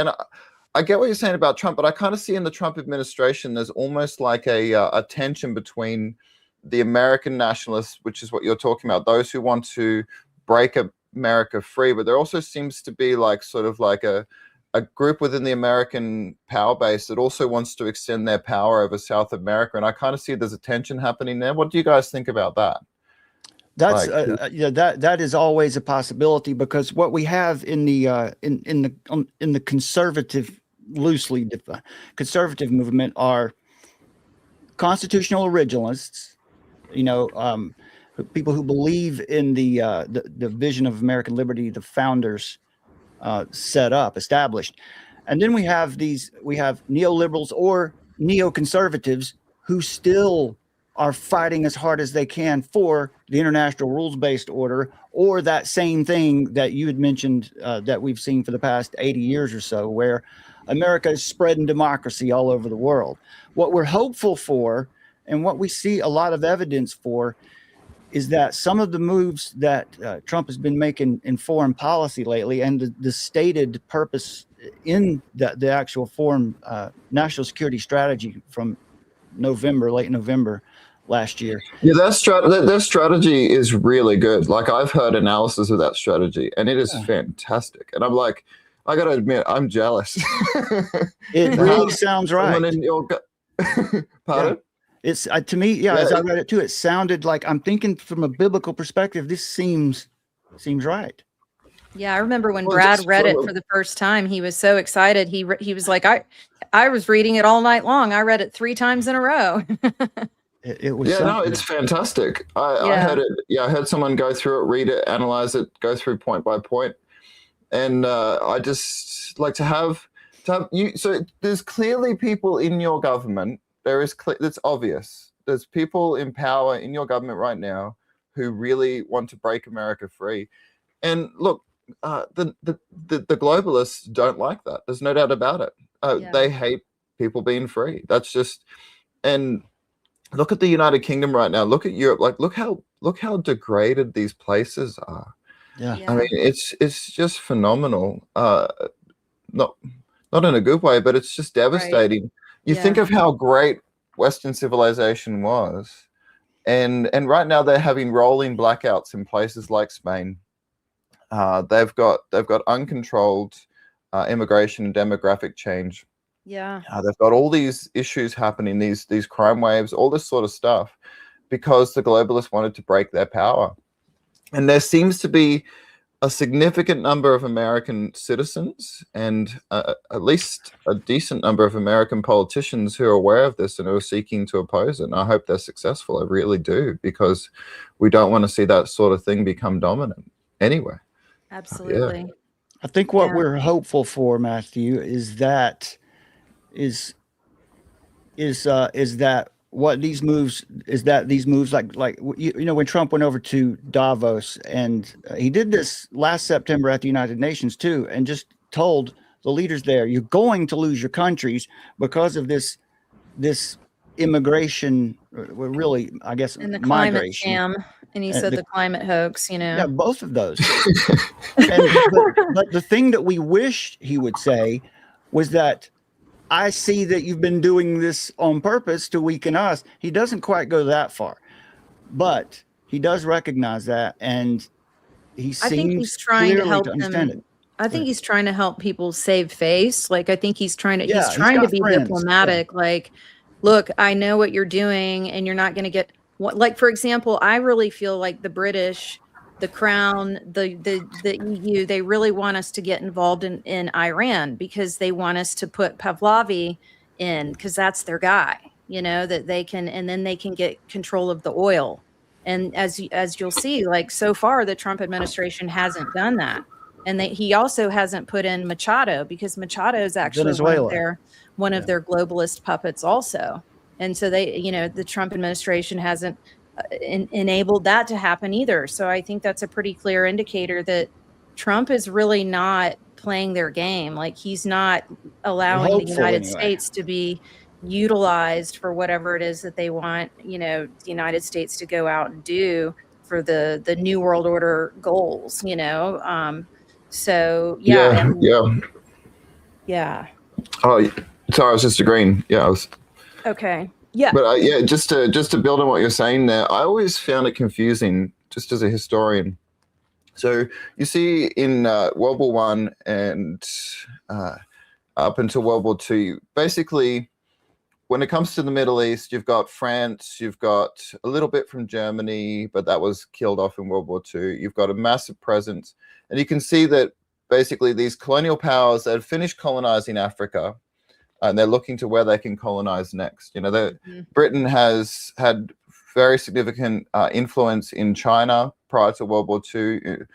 I get what you're saying about Trump, but I kind of see in the Trump administration there's almost like a tension between the American nationalists, which is what you're talking about, those who want to break America free, but there also seems to be like sort of like a group within the American power base that also wants to extend their power over South America, and I kind of see there's a tension happening there. What do you guys think about that? That's that is always a possibility, because what we have in the conservative, loosely defined conservative movement are constitutional originalists, people who believe in the vision of American liberty the founders established, and then we have neoliberals or neoconservatives who still are fighting as hard as they can for the international rules-based order, or that same thing that you had mentioned that we've seen for the past 80 years or so, where America is spreading democracy all over the world. What we're hopeful for, and what we see a lot of evidence for, is that some of the moves that Trump has been making in foreign policy lately, and the stated purpose in the actual foreign national security strategy from late November last year. Yeah, their strategy is really good. Like I've heard analysis of that strategy, and it is fantastic. And I'm like, I got to admit, I'm jealous. It To really have sounds someone right. in your pardon? It's to me, as I read it too, it sounded like, I'm thinking from a biblical perspective, this seems right. Yeah, I remember when Well, Brad just read it from for the first time, he was so excited. He was like, I was reading it all night long. I read it 3 times in a row. It was Yeah, no, something. it's fantastic. I Yeah. heard it. Yeah, I heard someone go through it, read it, analyze it, go through point by point, and I just like to have you. So there's clearly people in your government. It's obvious. There's people in power in your government right now who really want to break America free. And look, the globalists don't like that. There's no doubt about it. They hate people being free. That's just and. Look at the United Kingdom right now. Look at Europe. Like, look how degraded these places are. Yeah. I mean, it's just phenomenal. Not in a good way, but it's just devastating. Right. You think of how great Western civilization was, and right now they're having rolling blackouts in places like Spain. They've got uncontrolled immigration and demographic change. Yeah. They've got all these issues happening, these crime waves, all this sort of stuff, because the globalists wanted to break their power. And there seems to be a significant number of American citizens and at least a decent number of American politicians who are aware of this and who are seeking to oppose it. And I hope they're successful. I really do, because we don't want to see that sort of thing become dominant anyway. Absolutely. I think what we're hopeful for, Matthew, is that these moves like when Trump went over to Davos, and he did this last September at the United Nations too, and just told the leaders there, you're going to lose your countries because of this immigration, really, I guess, And the climate migration. scam. And he said the climate hoax, Yeah, both of those. But the thing that we wished he would say was that, I see that you've been doing this on purpose to weaken us. He doesn't quite go that far, but he does recognize that, and he seems I think he's trying to help understand them. it. I think he's trying to help people save face. Like, I think he's trying to Yeah, he's to got be friends. diplomatic. Like, look, I know what you're doing, and you're not going to get what. Like, for example, I really feel like the British, the Crown, the EU, they really want us to get involved in Iran, because they want us to put Pahlavi in, because that's their guy, that they can, and then they can get control of the oil. And as you'll see, like, so far, the Trump administration hasn't done that. And he also hasn't put in Machado, because Machado is actually one of their globalist puppets also. And so the Trump administration hasn't enabled that to happen either. So I think that's a pretty clear indicator that Trump is really not playing their game. Like, he's not allowing the United States to be utilized for whatever it is that they want, the United States to go out and do for the New World Order goals, So yeah. Yeah. Oh, sorry, I was just agreeing. Yeah, Okay. Yeah. But just to build on what you're saying there, I always found it confusing, just as a historian. So you see in World War I and up until World War II, basically, when it comes to the Middle East, you've got France, you've got a little bit from Germany, but that was killed off in World War II. You've got a massive presence, and you can see that basically these colonial powers that had finished colonizing Africa, and they're looking to where they can colonize next. Britain has had very significant influence in China prior to World War II.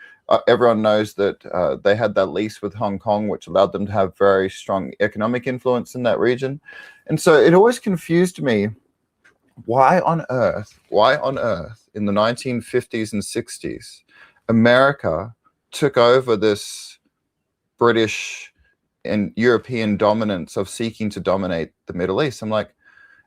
Everyone knows that they had that lease with Hong Kong, which allowed them to have very strong economic influence in that region. And so it always confused me, why on earth in the 1950s and 60s, America took over this British and European dominance of seeking to dominate the Middle East. I'm like,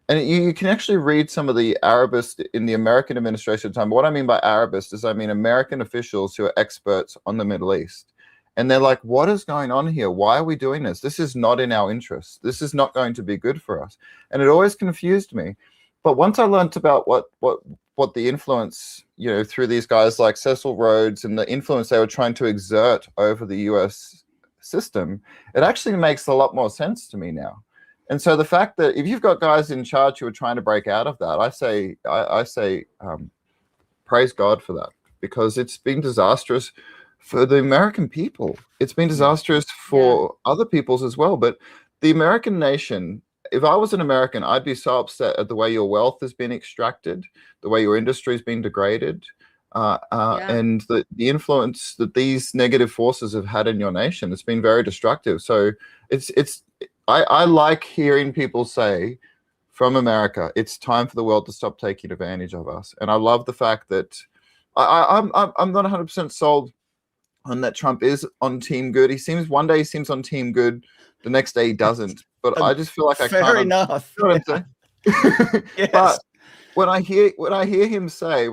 and you can actually read some of the Arabists in the American administration at the time. What I mean by Arabists is I mean American officials who are experts on the Middle East. And they're like, what is going on here? Why are we doing this? This is not in our interest. This is not going to be good for us. And it always confused me. But once I learned about what the influence, through these guys like Cecil Rhodes and the influence they were trying to exert over the US system, it actually makes a lot more sense to me now. And so the fact that if you've got guys in charge who are trying to break out of that, I say praise God for that, because it's been disastrous for the American people. It's been disastrous for other peoples as well. But the American nation, if I was an American, I'd be so upset at the way your wealth has been extracted, the way your industry has been degraded, and the influence that these negative forces have had in your nation. It's been very destructive. So I like hearing people say from America, it's time for the world to stop taking advantage of us. And I love the fact that I'm not 100% sold on that Trump is on team good. One day he seems on team good, the next day he doesn't. But I just feel like I can't. Fair enough. You know what I'm saying? Yes. But when I hear him say,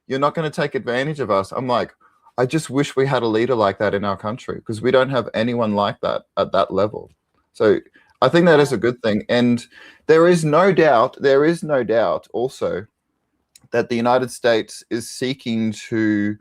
you're not going to take advantage of us, I'm like, I just wish we had a leader like that in our country, because we don't have anyone like that at that level. So I think that is a good thing. And there is no doubt also that the United States is seeking to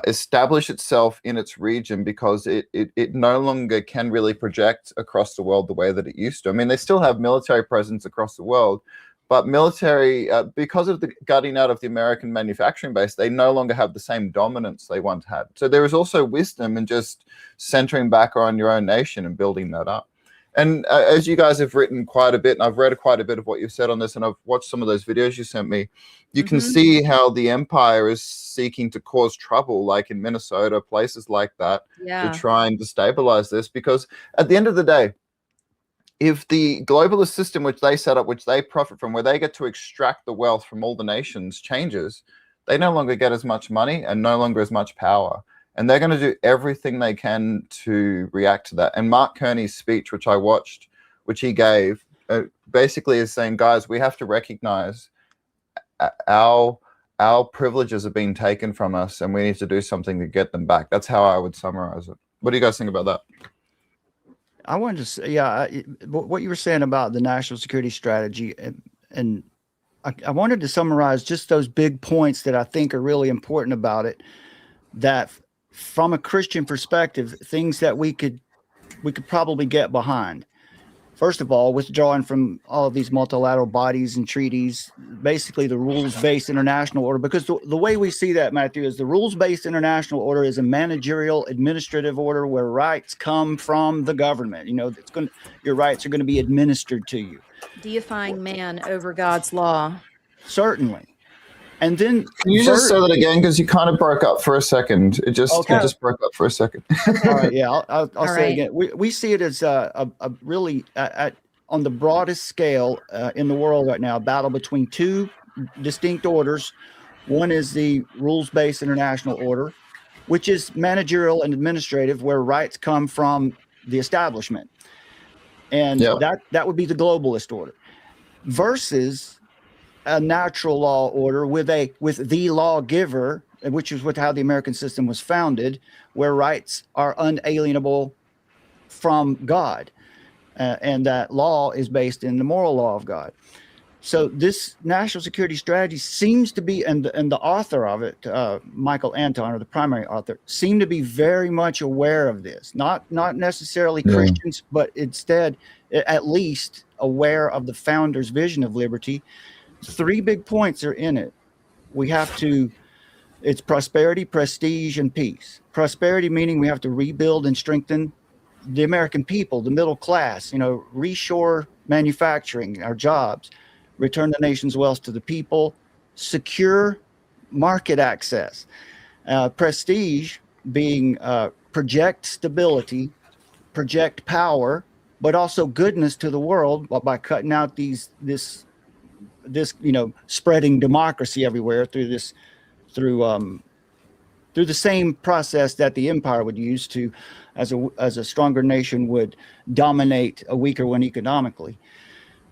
establish itself in its region, because it no longer can really project across the world the way that it used to. I mean, they still have military presence across the world, but military, because of the gutting out of the American manufacturing base, they no longer have the same dominance they once had. So there is also wisdom in just centering back on your own nation and building that up. And as you guys have written quite a bit, and I've read quite a bit of what you've said on this, and I've watched some of those videos you sent me, you can see how the empire is seeking to cause trouble, like in Minnesota, places like that, to try and destabilize this. Because at the end of the day, if the globalist system which they set up, which they profit from, where they get to extract the wealth from all the nations, changes, they no longer get as much money and no longer as much power. And they're going to do everything they can to react to that. And Mark Kearney's speech, which I watched, which he gave, basically is saying, guys, we have to recognize our privileges are being taken from us, and we need to do something to get them back. That's how I would summarize it. What do you guys think about that? I wanted to say, what you were saying about the national security strategy, and I wanted to summarize just those big points that I think are really important about it, that from a Christian perspective, things that we could probably get behind. First of all, withdrawing from all of these multilateral bodies and treaties, basically the rules-based international order, because the way we see that, Matthew, is the rules-based international order is a managerial administrative order where rights come from the government. Your rights are going to be administered to you. Deifying man over God's law. Certainly. And then can you just say that again, because you kind of broke up for a second. It just broke up for a second. All right, yeah, I'll say right. it again. We see it as a really on the broadest scale in the world right now, a battle between two distinct orders. One is the rules-based international order, which is managerial and administrative, where rights come from the establishment, and that would be the globalist order, versus a natural law order with the lawgiver, which is how the American system was founded, where rights are unalienable from God, and that law is based in the moral law of God. So this national security strategy seems to be, and the author of it, Michael Anton, or the primary author, seem to be very much aware of this. Not necessarily Christians, but instead, at least aware of the founder's vision of liberty. 3 big points are in it. It's prosperity, prestige, and peace. Prosperity meaning we have to rebuild and strengthen the American people, the middle class, reshore manufacturing, our jobs, return the nation's wealth to the people, secure market access. Prestige being project stability, project power, but also goodness to the world by cutting out this spreading democracy everywhere through the same process that the empire would use to, as a stronger nation would dominate a weaker one economically.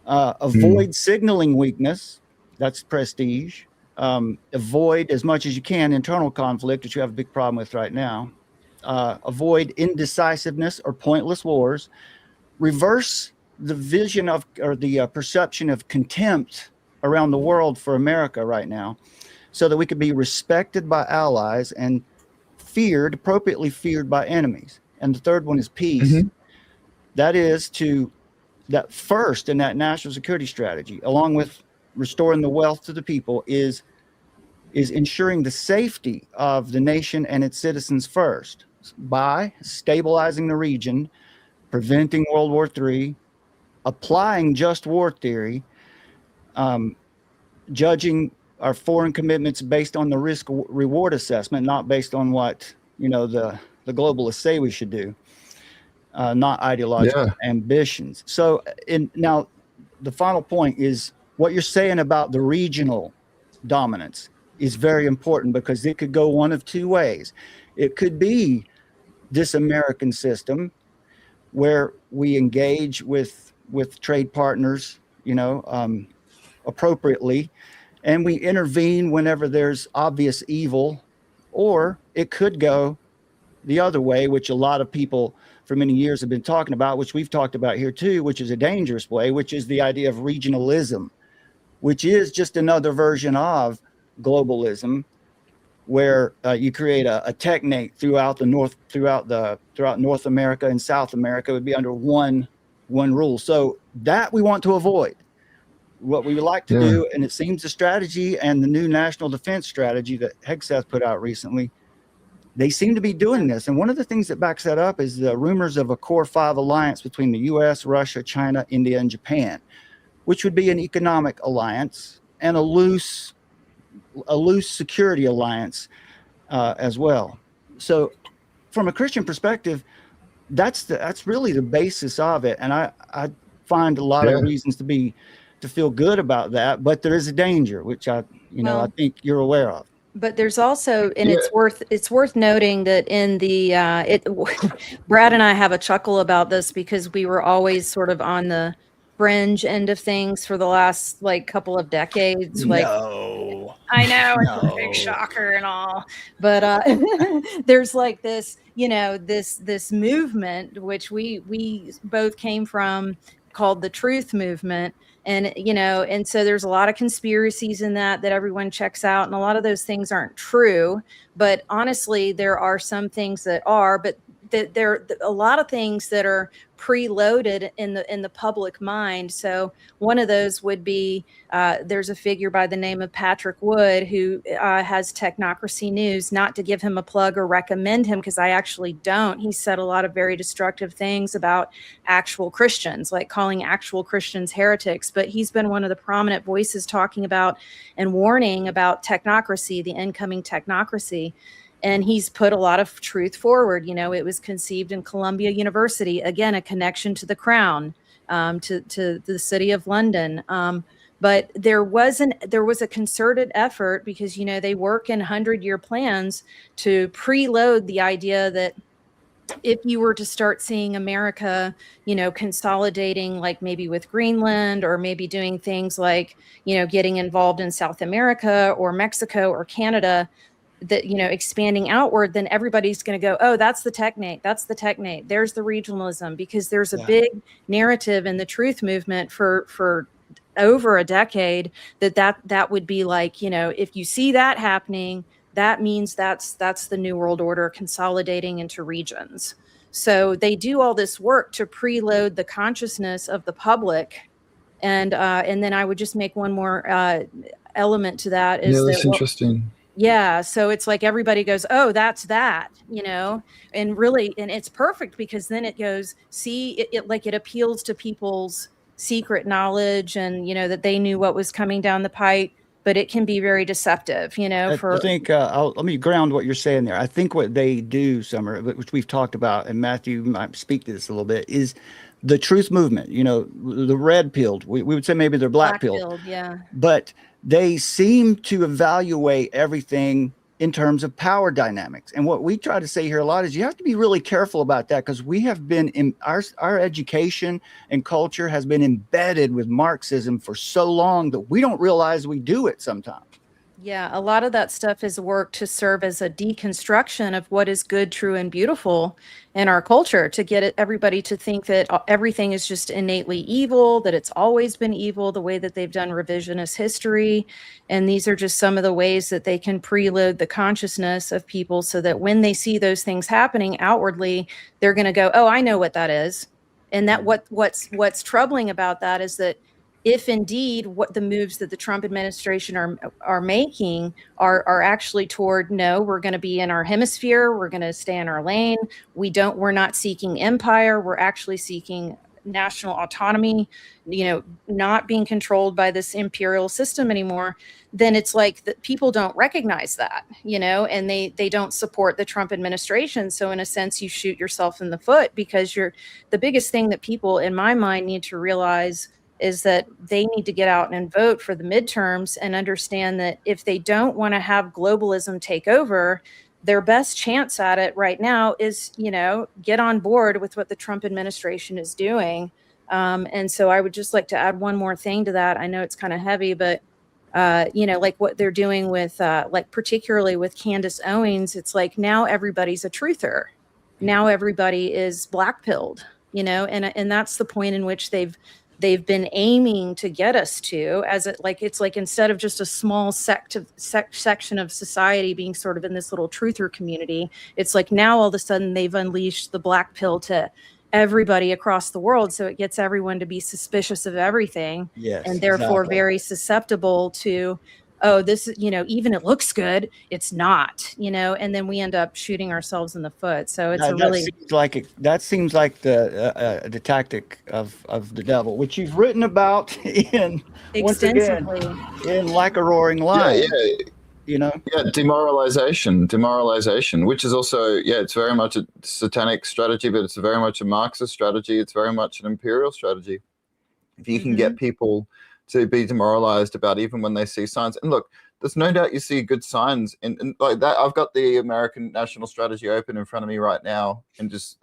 Avoid signaling weakness. That's prestige. Avoid as much as you can internal conflict, which you have a big problem with right now. Avoid indecisiveness or pointless wars. Reverse the vision of, or the perception of contempt around the world for America right now, so that we could be respected by allies and feared, appropriately feared by enemies. And the third one is peace. That is that first in that national security strategy, along with restoring the wealth to the people, is ensuring the safety of the nation and its citizens first by stabilizing the region, preventing World War III, applying just war theory, judging our foreign commitments based on the risk reward assessment, not based on what the globalists say we should do, not ideological ambitions. So now the final point is what you're saying about the regional dominance is very important, because it could go one of two ways. It could be this American system where we engage with trade partners, appropriately, and we intervene whenever there's obvious evil, or it could go the other way, which a lot of people for many years have been talking about, which we've talked about here too, which is a dangerous way, which is the idea of regionalism, which is just another version of globalism, where you create a technate throughout North America and South America would be under one rule. So that we want to avoid. What we would like to do, and it seems the strategy and the new national defense strategy that Hegseth put out recently, they seem to be doing this. And one of the things that backs that up is the rumors of a Core 5 alliance between the US, Russia, China, India, and Japan, which would be an economic alliance and a loose security alliance as well. So from a Christian perspective, that's really the basis of it. And I find a lot of reasons to feel good about that, but there is a danger, which I think you're aware of. But there's also, and it's worth noting that in the Brad and I have a chuckle about this, because we were always sort of on the fringe end of things for the last couple of decades. No. I know, it's a big shocker and all, but there's this, this movement which we both came from, called the Truth Movement. And so there's a lot of conspiracies in that everyone checks out, and a lot of those things aren't true. But honestly, there are some things that are, but there are a lot of things that are preloaded in the public mind. So one of those would be there's a figure by the name of Patrick Wood who has Technocracy News. Not to give him a plug or recommend him, because I actually don't. He said a lot of very destructive things about actual Christians, like calling actual Christians heretics. But he's been one of the prominent voices talking about and warning about technocracy, the incoming technocracy. And he's put a lot of truth forward. It was conceived in Columbia University, again, a connection to the crown, to the city of London. But there was a concerted effort, because, they work in 100-year plans to preload the idea that if you were to start seeing America, consolidating, like maybe with Greenland, or maybe doing things like, getting involved in South America or Mexico or Canada, that, expanding outward, then everybody's going to go, oh, that's the technate. There's the regionalism, because there's a big narrative in the Truth Movement for over a decade that would be like, if you see that happening, that means that's the New World Order consolidating into regions. So they do all this work to preload the consciousness of the public. And then I would just make one more element to that. That's interesting. Yeah. So it's like everybody goes, oh, that's that, and really, and it's perfect, because then it goes, see, it appeals to people's secret knowledge, and, that they knew what was coming down the pipe, but it can be very deceptive, I think, let me ground what you're saying there. I think what they do, Summer, which we've talked about, and Matthew might speak to this a little bit, is the Truth Movement, the red pilled, we would say maybe they're black pilled, but they seem to evaluate everything in terms of power dynamics. And what we try to say here a lot is you have to be really careful about that, because we have been in our education and culture has been embedded with Marxism for so long that we don't realize we do it sometimes. Yeah, a lot of that stuff is work to serve as a deconstruction of what is good, true, and beautiful in our culture, to get everybody to think that everything is just innately evil, that it's always been evil, the way that they've done revisionist history. And these are just some of the ways that they can preload the consciousness of people so that when they see those things happening outwardly, they're going to go, oh, I know what that is. And that what's troubling about that is that if indeed what the moves that the Trump administration are making are actually toward, no, we're going to be in our hemisphere, we're going to stay in our lane, we're not seeking empire, we're actually seeking national autonomy, not being controlled by this imperial system anymore, then it's like that people don't recognize that, and they don't support the Trump administration. So in a sense, you shoot yourself in the foot, because the biggest thing that people in my mind need to realize is that they need to get out and vote for the midterms and understand that if they don't want to have globalism take over, their best chance at it right now is, get on board with what the Trump administration is doing. And so I would just like to add one more thing to that. I know it's kind of heavy, but like what they're doing with, like particularly with Candace Owens, it's like now everybody's a truther. Now everybody is black-pilled, and that's the point in which they've been aiming to get us to, it's like instead of just a small section of society being sort of in this little truther community, it's like now all of a sudden they've unleashed the black pill to everybody across the world. So it gets everyone to be suspicious of everything, Yes, and therefore exactly. very susceptible to, oh, this is, even it looks good, it's not, and then we end up shooting ourselves in the foot. So it's that seems like the tactic of the devil, which you've written about once again extensively. in Like a Roaring Lion. Yeah, demoralization, which is also, it's very much a satanic strategy, but it's very much a Marxist strategy. It's very much an imperial strategy. If you can get people to be demoralized about even when they see signs, and look, there's no doubt you see good signs in like that. I've got the American national strategy open in front of me right now, and as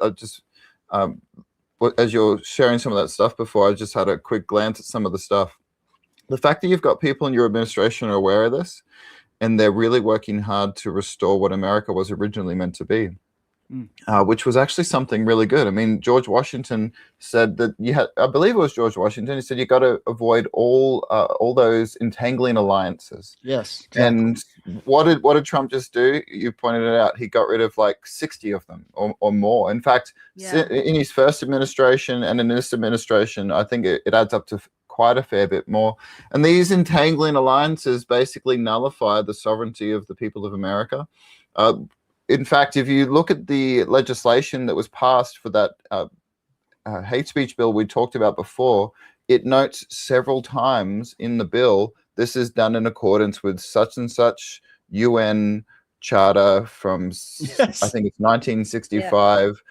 you're sharing some of that stuff before, I just had a quick glance at some of the stuff. The fact that you've got people in your administration who are aware of this, and they're really working hard to restore what America was originally meant to be, which was actually something really good. I mean, George Washington said that I believe it was George Washington, he said you got to avoid all those entangling alliances. Yes, exactly. And what did Trump just do? You pointed it out. He got rid of like 60 of them or more. In fact, in his first administration and in this administration, I think it adds up to quite a fair bit more. And these entangling alliances basically nullify the sovereignty of the people of America. In fact, if you look at the legislation that was passed for that hate speech bill we talked about before, it notes several times in the bill, this is done in accordance with such and such UN charter from, I think it's 1965.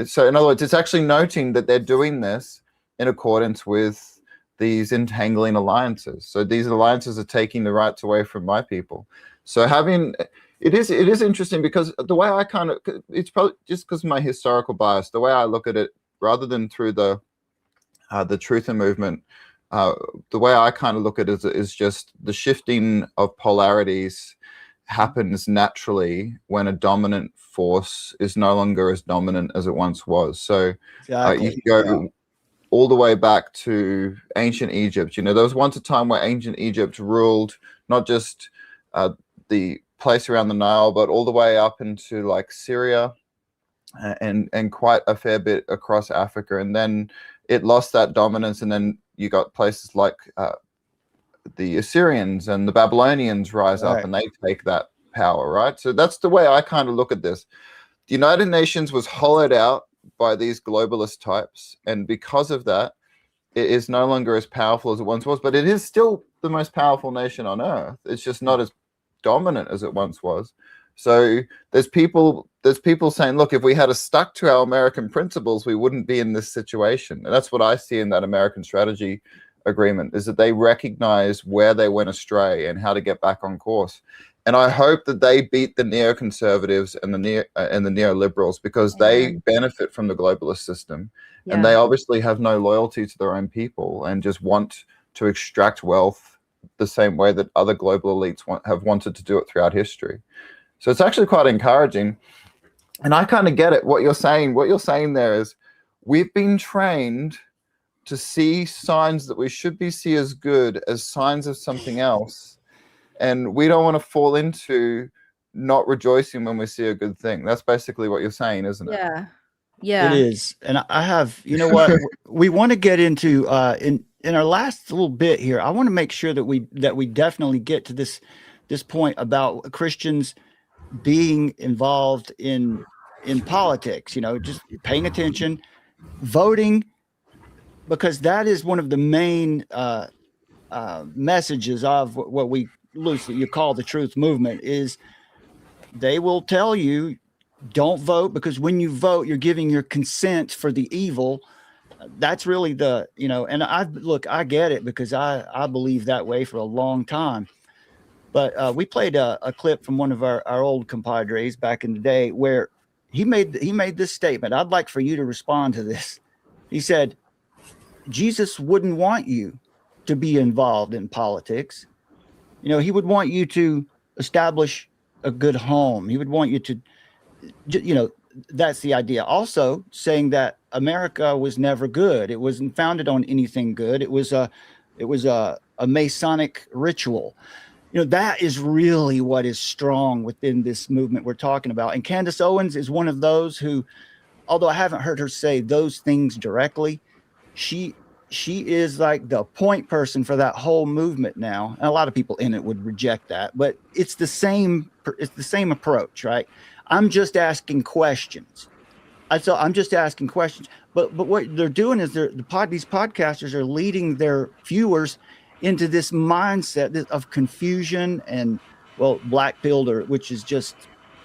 So in other words, it's actually noting that they're doing this in accordance with these entangling alliances. So these alliances are taking the rights away from my people. So it is interesting, because the way I it's probably just because of my historical bias, the way I look at it, rather than through the truther movement, the way I kind of look at it is just the shifting of polarities happens naturally when a dominant force is no longer as dominant as it once was. So you can go all the way back to ancient Egypt. There was once a time where ancient Egypt ruled not just the place around the Nile, but all the way up into like Syria and quite a fair bit across Africa. And then it lost that dominance, and then you got places like the Assyrians and the Babylonians rise up, and they take that power, right? So that's the way I kind of look at this. The United Nations was hollowed out by these globalist types, and because of that, it is no longer as powerful as it once was, but it is still the most powerful nation on earth. It's just not as dominant as it once was. So there's people saying, look, if we had stuck to our American principles, we wouldn't be in this situation. And that's what I see in that American strategy agreement, is that they recognize where they went astray and how to get back on course. And I hope that they beat the neoconservatives and the neoliberals, because they benefit from the globalist system, and they obviously have no loyalty to their own people and just want to extract wealth the same way that other global elites have wanted to do it throughout history. So it's actually quite encouraging. And I kind of get it. What you're saying there is we've been trained to see signs that we should be see as good as signs of something else. And we don't want to fall into not rejoicing when we see a good thing. That's basically what you're saying, isn't it? Yeah. Yeah. It is. And I have, you know what, we want to get into in our last little bit here. I want to make sure that we definitely get to this point about Christians being involved in politics, just paying attention, voting, because that is one of the main messages of what we loosely you call the truth movement. Is they will tell you don't vote, because when you vote, you're giving your consent for the evil. That's really and I get it, because I believe that way for a long time. But we played a clip from one of our old compadres back in the day where he made this statement. I'd like for you to respond to this. He said, Jesus wouldn't want you to be involved in politics. He would want you to establish a good home. He would want you to, that's the idea. Also saying that America was never good. It wasn't founded on anything good. It was a Masonic ritual. That is really what is strong within this movement we're talking about. And Candace Owens is one of those who, although I haven't heard her say those things directly, she is like the point person for that whole movement now. And a lot of people in it would reject that, but it's the same approach, right? I'm just asking questions. I'm just asking questions. But what they're doing is these podcasters are leading their viewers into this mindset of confusion and, black pill, which is just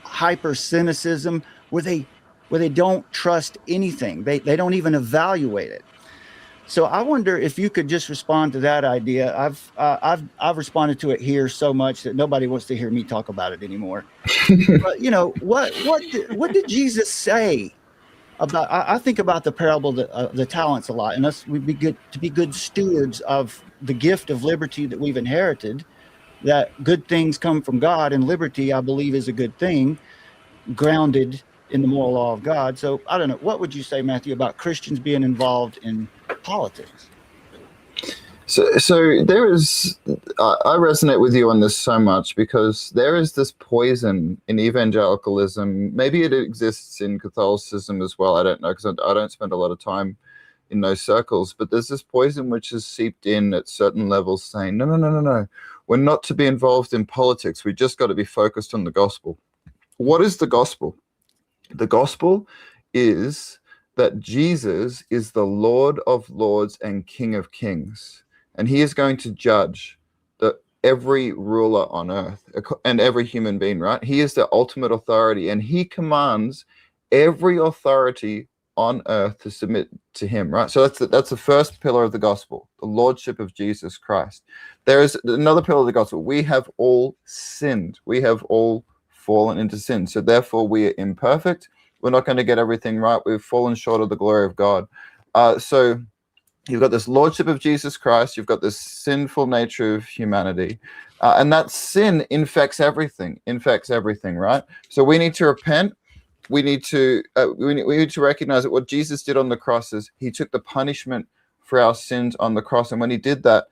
hyper cynicism, where they don't trust anything. They don't even evaluate it. So I wonder if you could just respond to that idea. I've responded to it here so much that nobody wants to hear me talk about it anymore. But what did Jesus say about? I think about the parable of the talents a lot, and we'd be good to be good stewards of the gift of liberty that we've inherited. That good things come from God, and liberty, I believe, is a good thing, grounded in the moral law of God. So I don't know. What would you say, Matthew, about Christians being involved in politics? So there is, I resonate with you on this so much, because there is this poison in evangelicalism. Maybe it exists in Catholicism as well. I don't know, because I don't spend a lot of time in those circles. But there's this poison which has seeped in at certain levels, saying, no. We're not to be involved in politics. We just got to be focused on the gospel. What is the gospel? The gospel is that Jesus is the Lord of Lords and King of Kings. And he is going to judge every ruler on earth and every human being, right? He is the ultimate authority, and he commands every authority on earth to submit to him, right? So that's the first pillar of the gospel, the lordship of Jesus Christ. There is another pillar of the gospel. We have all sinned. We have all fallen into sin. So therefore we are imperfect. We're not going to get everything right. We've fallen short of the glory of God. So you've got this lordship of Jesus Christ. You've got this sinful nature of humanity. And that sin infects everything, right? So we need to repent. We need to recognize that what Jesus did on the cross is he took the punishment for our sins on the cross. And when he did that,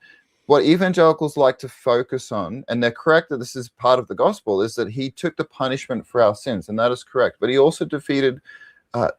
what evangelicals like to focus on, and they're correct that this is part of the gospel, is that he took the punishment for our sins, and that is correct. But he also defeated death,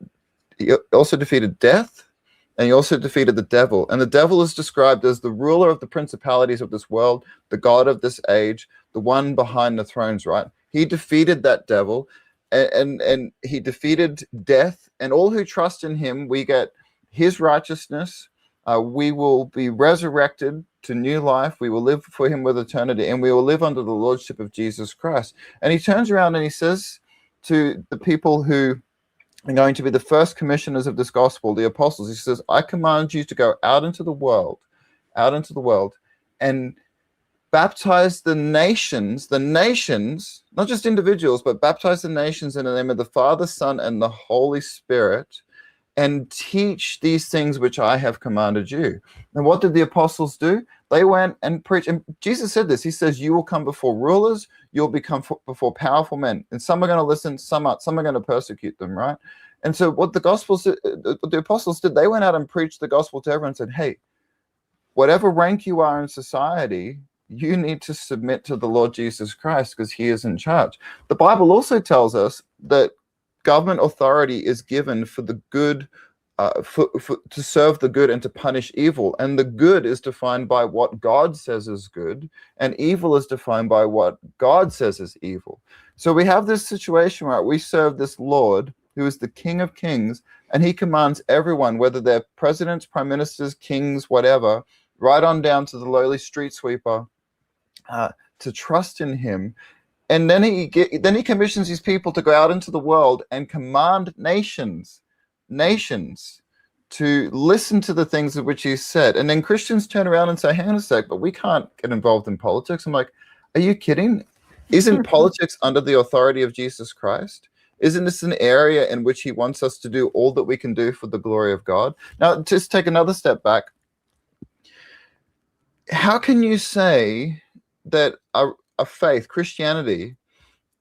and he also defeated the devil. And the devil is described as the ruler of the principalities of this world, the god of this age, the one behind the thrones, right? He defeated that devil, and he defeated death, and all who trust in him, we get his righteousness. We will be resurrected to new life. We will live for him with eternity, and we will live under the lordship of Jesus Christ. And he turns around and he says to the people who are going to be the first commissioners of this gospel, the apostles, he says, I command you to go out into the world, and baptize the nations, not just individuals, but baptize the nations in the name of the Father, Son, and the Holy Spirit, and teach these things which I have commanded you. And what did the apostles do? They went and preached. And Jesus said this. He says, you will come before rulers, you'll become before powerful men. And some are going to listen, some are going to persecute them, right? And so what the apostles did, they went out and preached the gospel to everyone and said, hey, whatever rank you are in society, you need to submit to the Lord Jesus Christ because he is in charge. The Bible also tells us that government authority is given for the good, to serve the good and to punish evil. And the good is defined by what God says is good, and evil is defined by what God says is evil. So we have this situation where we serve this Lord who is the King of Kings, and he commands everyone, whether they're presidents, prime ministers, kings, whatever, right on down to the lowly street sweeper, to trust in him. And then he commissions these people to go out into the world and command nations to listen to the things of which he said. And then Christians turn around and say, hang on a sec, but we can't get involved in politics. I'm like, are you kidding? Isn't politics under the authority of Jesus Christ? Isn't this an area in which he wants us to do all that we can do for the glory of God? Now, just take another step back. How can you say that a faith, Christianity,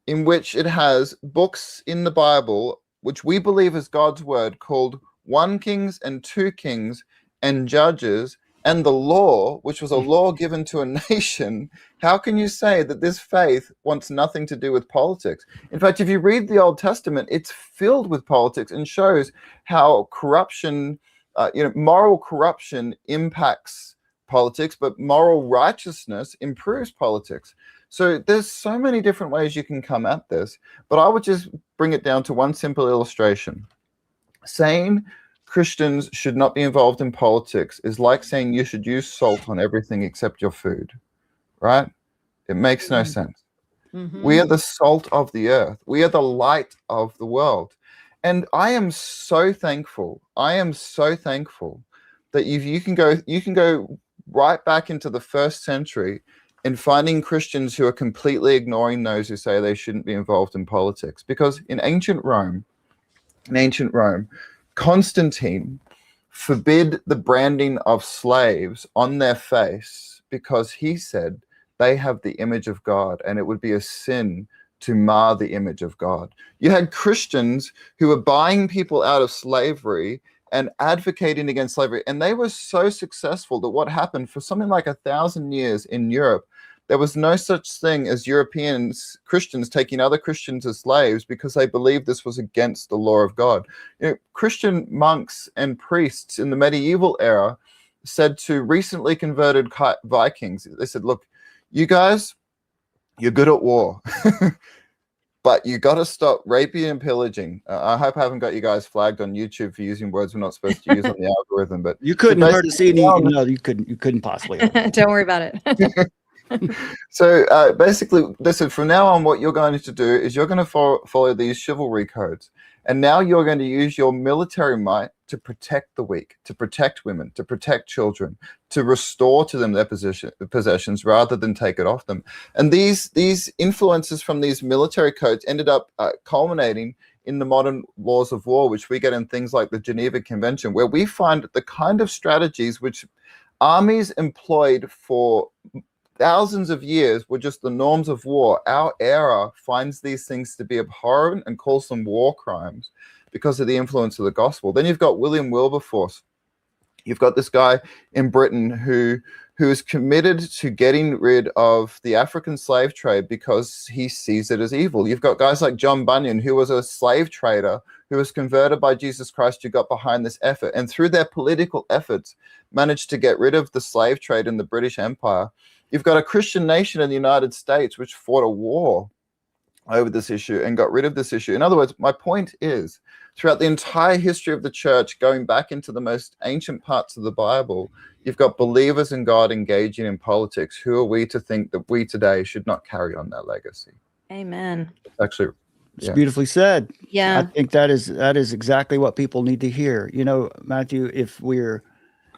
in which it has books in the Bible, which we believe is God's word, called 1 Kings and 2 Kings and Judges, and the law, which was a law given to a nation, how can you say that this faith wants nothing to do with politics? In fact, if you read the Old Testament, it's filled with politics and shows how corruption, moral corruption impacts politics, but moral righteousness improves politics. So there's so many different ways you can come at this, but I would just bring it down to one simple illustration. Saying Christians should not be involved in politics is like saying you should use salt on everything except your food, right? It makes no sense. Mm-hmm. We are the salt of the earth. We are the light of the world. And I am so thankful. That you can go right back into the 1st century and finding Christians who are completely ignoring those who say they shouldn't be involved in politics. Because in ancient Rome, Constantine forbid the branding of slaves on their face because he said they have the image of God and it would be a sin to mar the image of God. You had Christians who were buying people out of slavery and advocating against slavery, and they were so successful that what happened for something like 1,000 years in Europe, there was no such thing as Christians taking other Christians as slaves because they believed this was against the law of God. Christian monks and priests in the medieval era said to recently converted Vikings, they said, look, you guys, you're good at war, but you got to stop raping and pillaging. I hope I haven't got you guys flagged on YouTube for using words we're not supposed to use on the algorithm. But you couldn't hurt us any. No, you couldn't possibly. Don't worry about it. So basically, listen, from now on, what you're going to do is you're going to follow these chivalry codes. And now you're going to use your military might to protect the weak, to protect women, to protect children, to restore to them their possessions rather than take it off them. And these influences from these military codes ended up culminating in the modern laws of war, which we get in things like the Geneva Convention, where we find the kind of strategies which armies employed for thousands of years were just the norms of war. Our era finds these things to be abhorrent and calls them war crimes because of the influence of the gospel. Then you've got William Wilberforce. You've got this guy in Britain who is committed to getting rid of the African slave trade because he sees it as evil. You've got guys like John Bunyan, who was a slave trader who was converted by Jesus Christ, who got behind this effort, and through their political efforts managed to get rid of the slave trade in the British Empire. You've got a Christian nation in the United States which fought a war over this issue and got rid of this issue. In other words, my point is, throughout the entire history of the church, going back into the most ancient parts of the Bible, you've got believers in God engaging in politics. Who are we to think that we today should not carry on that legacy? Amen. Actually, it's beautifully said. Yeah. I think that is exactly what people need to hear. Matthew, if we're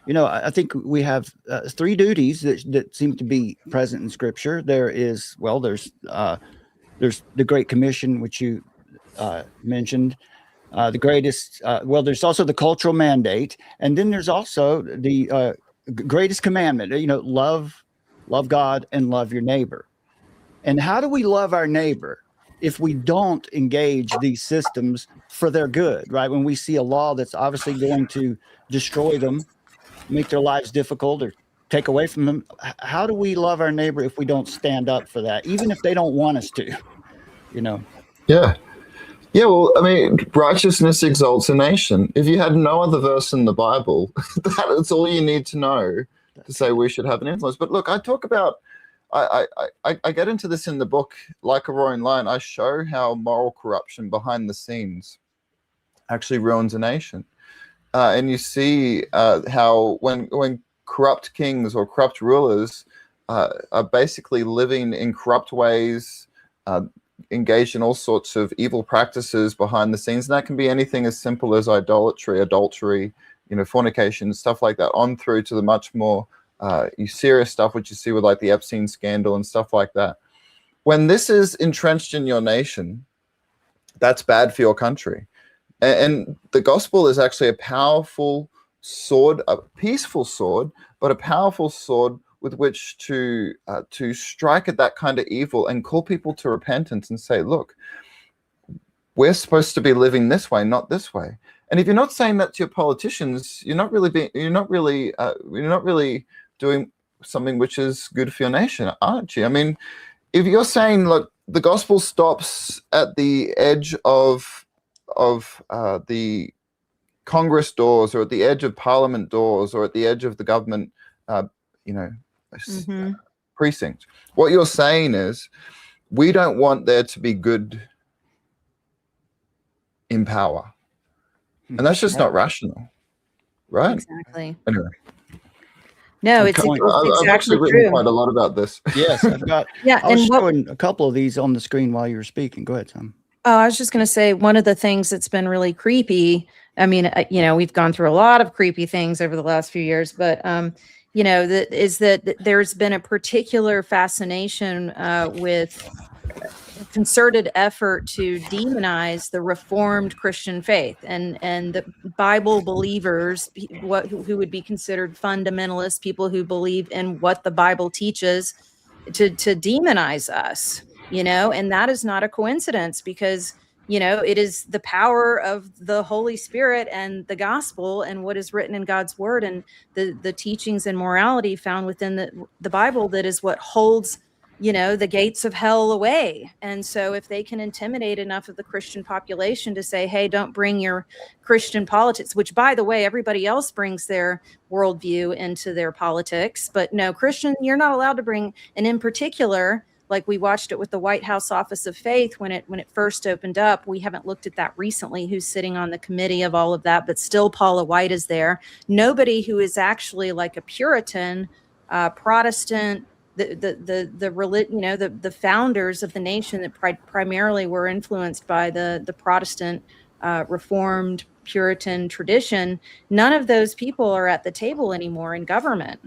I think we have 3 duties that seem to be present in Scripture. There's the Great Commission, which you mentioned. There's also the cultural mandate, and then there's also the greatest commandment, love God and love your neighbor. And how do we love our neighbor if we don't engage these systems for their good, right? When we see a law that's obviously going to destroy them, make their lives difficult, or take away from them, how do we love our neighbor if we don't stand up for that, even if they don't want us to, Yeah. Yeah, well, I mean, righteousness exalts a nation. If you had no other verse in the Bible, that's all you need to know to say we should have an influence. But look, I talk about, I get into this in the book, like a roaring lion. I show how moral corruption behind the scenes actually ruins a nation. And you see how when corrupt kings or corrupt rulers are basically living in corrupt ways, engaged in all sorts of evil practices behind the scenes. And that can be anything as simple as idolatry, adultery, fornication, stuff like that, on through to the much more serious stuff, which you see with like the Epstein scandal and stuff like that. When this is entrenched in your nation, that's bad for your country. And the gospel is actually a powerful sword, a peaceful sword, but a powerful sword with which to strike at that kind of evil and call people to repentance and say, look, we're supposed to be living this way, not this way. And if you're not saying that to your politicians, you're not really doing something which is good for your nation, aren't you? I mean, if you're saying, look, the gospel stops at the edge of the Congress doors, or at the edge of Parliament doors, or at the edge of the government, precinct. What you're saying is, we don't want there to be good in power, and that's just not rational, right? Exactly. Anyway, No, it's I've actually written true. quite a lot about this. Yes, I've got. Yeah, I was and showing a couple of these on the screen while you were speaking. Go ahead, Tom. Oh, I was just going to say, one of the things that's been really creepy, I mean, we've gone through a lot of creepy things over the last few years, but, that there's been a particular fascination with concerted effort to demonize the Reformed Christian faith and the Bible believers, who would be considered fundamentalists, people who believe in what the Bible teaches, to demonize us. And that is not a coincidence, because, it is the power of the Holy Spirit and the gospel and what is written in God's word and the teachings and morality found within the Bible that is what holds, the gates of hell away. And so if they can intimidate enough of the Christian population to say, hey, don't bring your Christian politics, which, by the way, everybody else brings their worldview into their politics, but no, Christian, you're not allowed to bring. And in particular, like we watched it with the White House Office of Faith when it first opened up. We haven't looked at that recently, who's sitting on the committee of all of that, but still Paula White is there. Nobody who is actually like a Puritan, Protestant, the founders of the nation that primarily were influenced by the Protestant, Reformed Puritan tradition. None of those people are at the table anymore in government.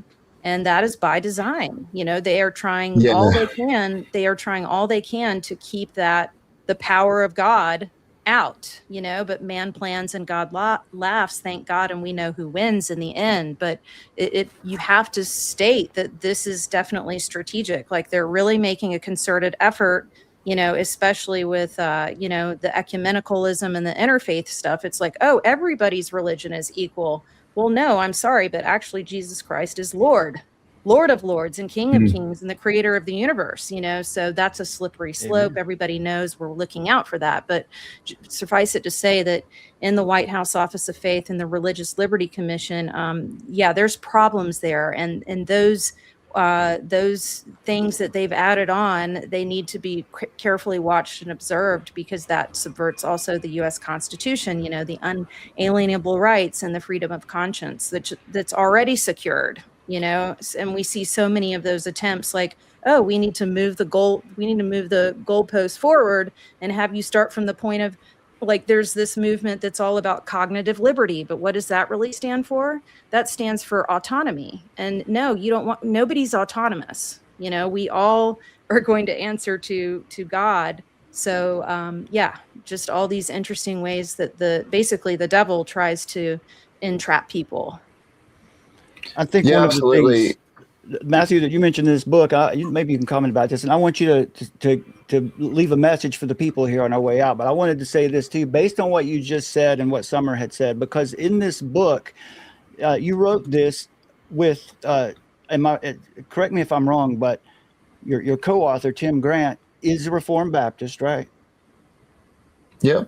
And that is by design. They are trying all they can. They are trying all they can to keep the power of God out, but man plans and God laughs, thank God. And we know who wins in the end. But you have to state that this is definitely strategic. Like, they're really making a concerted effort, especially with, the ecumenicalism and the interfaith stuff. It's like, oh, everybody's religion is equal. Well, no, I'm sorry, but actually Jesus Christ is Lord of Lords and King of Kings and the creator of the universe, so that's a slippery slope. Amen. Everybody knows we're looking out for that. But suffice it to say that in the White House Office of Faith and the Religious Liberty Commission, there's problems there. And those things that they've added on, they need to be carefully watched and observed, because that subverts also the U.S. Constitution, the unalienable rights and the freedom of conscience that's already secured, and we see so many of those attempts like, oh, we need to move the goalpost forward and have you start from the point of, like, there's this movement that's all about cognitive liberty, but what does that really stand for? That stands for autonomy. And no, nobody's autonomous. We all are going to answer to God. So just all these interesting ways that basically the devil tries to entrap people. I think Yeah, one of the absolutely. things, Matthew, that you mentioned in this book, maybe you can comment about this, and I want you to leave a message for the people here on our way out. But I wanted to say this to you, based on what you just said and what Summer had said, because in this book, you wrote this with, correct me if I'm wrong, but your co-author Tim Grant is a Reformed Baptist, right? Yeah.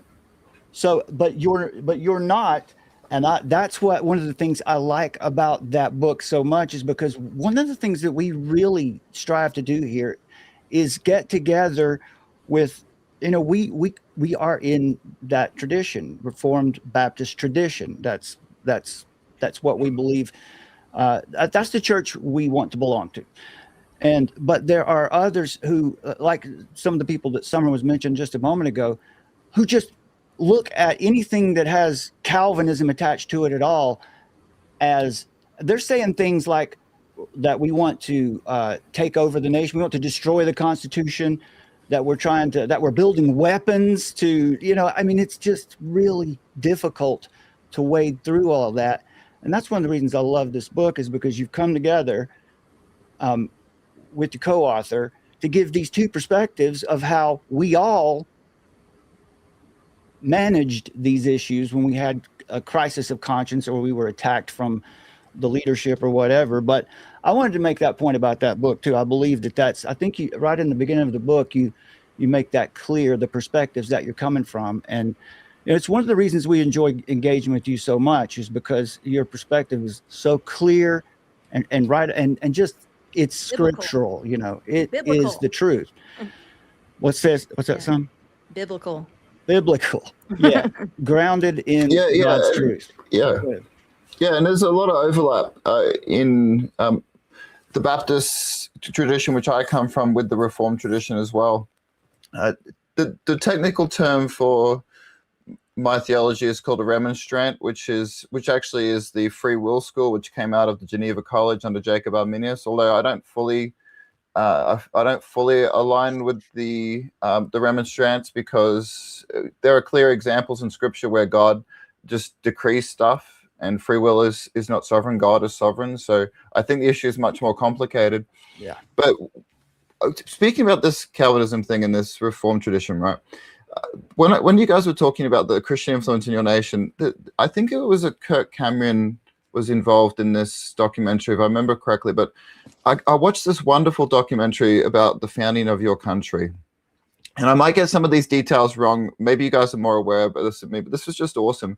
So, but you're not, and that's what one of the things I like about that book so much is because one of the things that we really strive to do here is get together with, we are in that tradition, Reformed Baptist tradition. That's what we believe. That's the church we want to belong to. But there are others who, like some of the people that Summer was mentioned just a moment ago, who just look at anything that has Calvinism attached to it at all as they're saying things like that we want to take over the nation, we want to destroy the Constitution, that we're building weapons to, it's just really difficult to wade through all that. And that's one of the reasons I love this book, is because you've come together with the co-author to give these two perspectives of how we all managed these issues when we had a crisis of conscience or we were attacked from the leadership or whatever. But I wanted to make that point about that book too. I believe I think you, right in the beginning of the book, you make that clear, the perspectives that you're coming from. And it's one of the reasons we enjoy engaging with you so much, is because your perspective is so clear and right. And just, it's Biblical. scriptural, it Biblical. is the truth. What's that, son? Biblical. Yeah. Grounded in God's truth. Yeah, and there's a lot of overlap in the Baptist tradition, which I come from, with the Reformed tradition as well. The technical term for my theology is called a remonstrant, which actually is the free will school, which came out of the Geneva College under Jacob Arminius. Although I don't fully align with the remonstrants, because there are clear examples in Scripture where God just decrees stuff, and free will is not sovereign. God is sovereign. So I think the issue is much more complicated. Yeah. But speaking about this Calvinism thing in this Reformed tradition, right? When you guys were talking about the Christian influence in your nation, I think it was Kirk Cameron was involved in this documentary, if I remember correctly. But I watched this wonderful documentary about the founding of your country. And I might get some of these details wrong. Maybe you guys are more aware of this than me, but this was just awesome.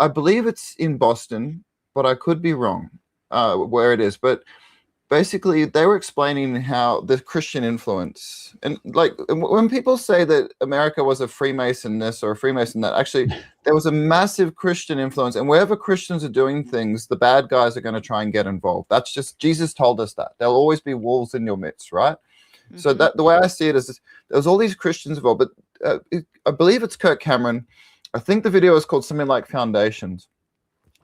I believe it's in Boston, but I could be wrong where it is. But basically, they were explaining how the Christian influence, and like when people say that America was a Freemason this or a Freemason that, actually there was a massive Christian influence, and wherever Christians are doing things, the bad guys are going to try and get involved. That's just, Jesus told us that there'll always be wolves in your midst, right? Mm-hmm. So that the way I see it is, there's all these Christians involved, but I believe it's Kirk Cameron. I think the video is called something like Foundations.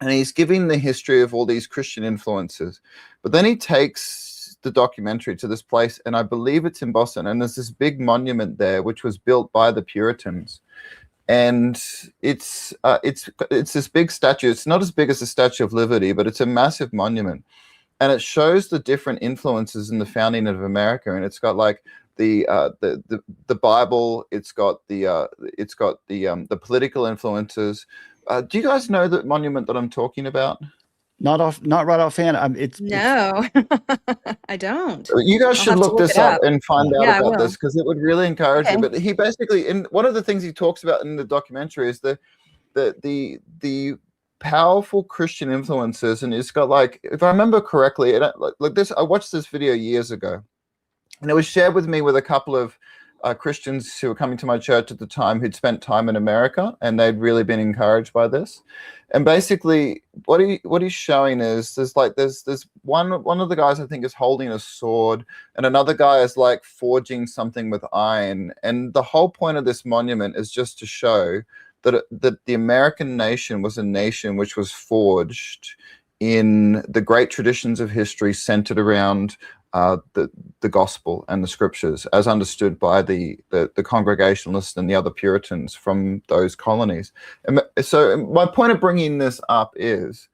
And he's giving the history of all these Christian influences. But then he takes the documentary to this place, and I believe it's in Boston, and there's this big monument there, which was built by the Puritans. And it's this big statue. It's not as big as the Statue of Liberty, but it's a massive monument. And it shows the different influences in the founding of America. And it's got like the Bible, it's got the political influences. Do you guys know the monument that I'm talking about? Not right offhand. No, I don't. You guys should look this up and find out about this, because it would really encourage you. But he basically, in one of the things he talks about in the documentary is the powerful Christian influences, and it's got, like, if I remember correctly, like this. I watched this video years ago, and it was shared with me with a couple of Christians who were coming to my church at the time, who'd spent time in America, and they'd really been encouraged by this. And basically, what he's showing is there's one of the guys, I think, is holding a sword, and another guy is like forging something with iron. And the whole point of this monument is just to show that the American nation was a nation which was forged in the great traditions of history centered around the gospel and the scriptures, as understood by the Congregationalists and the other Puritans from those colonies. And so my point of bringing this up is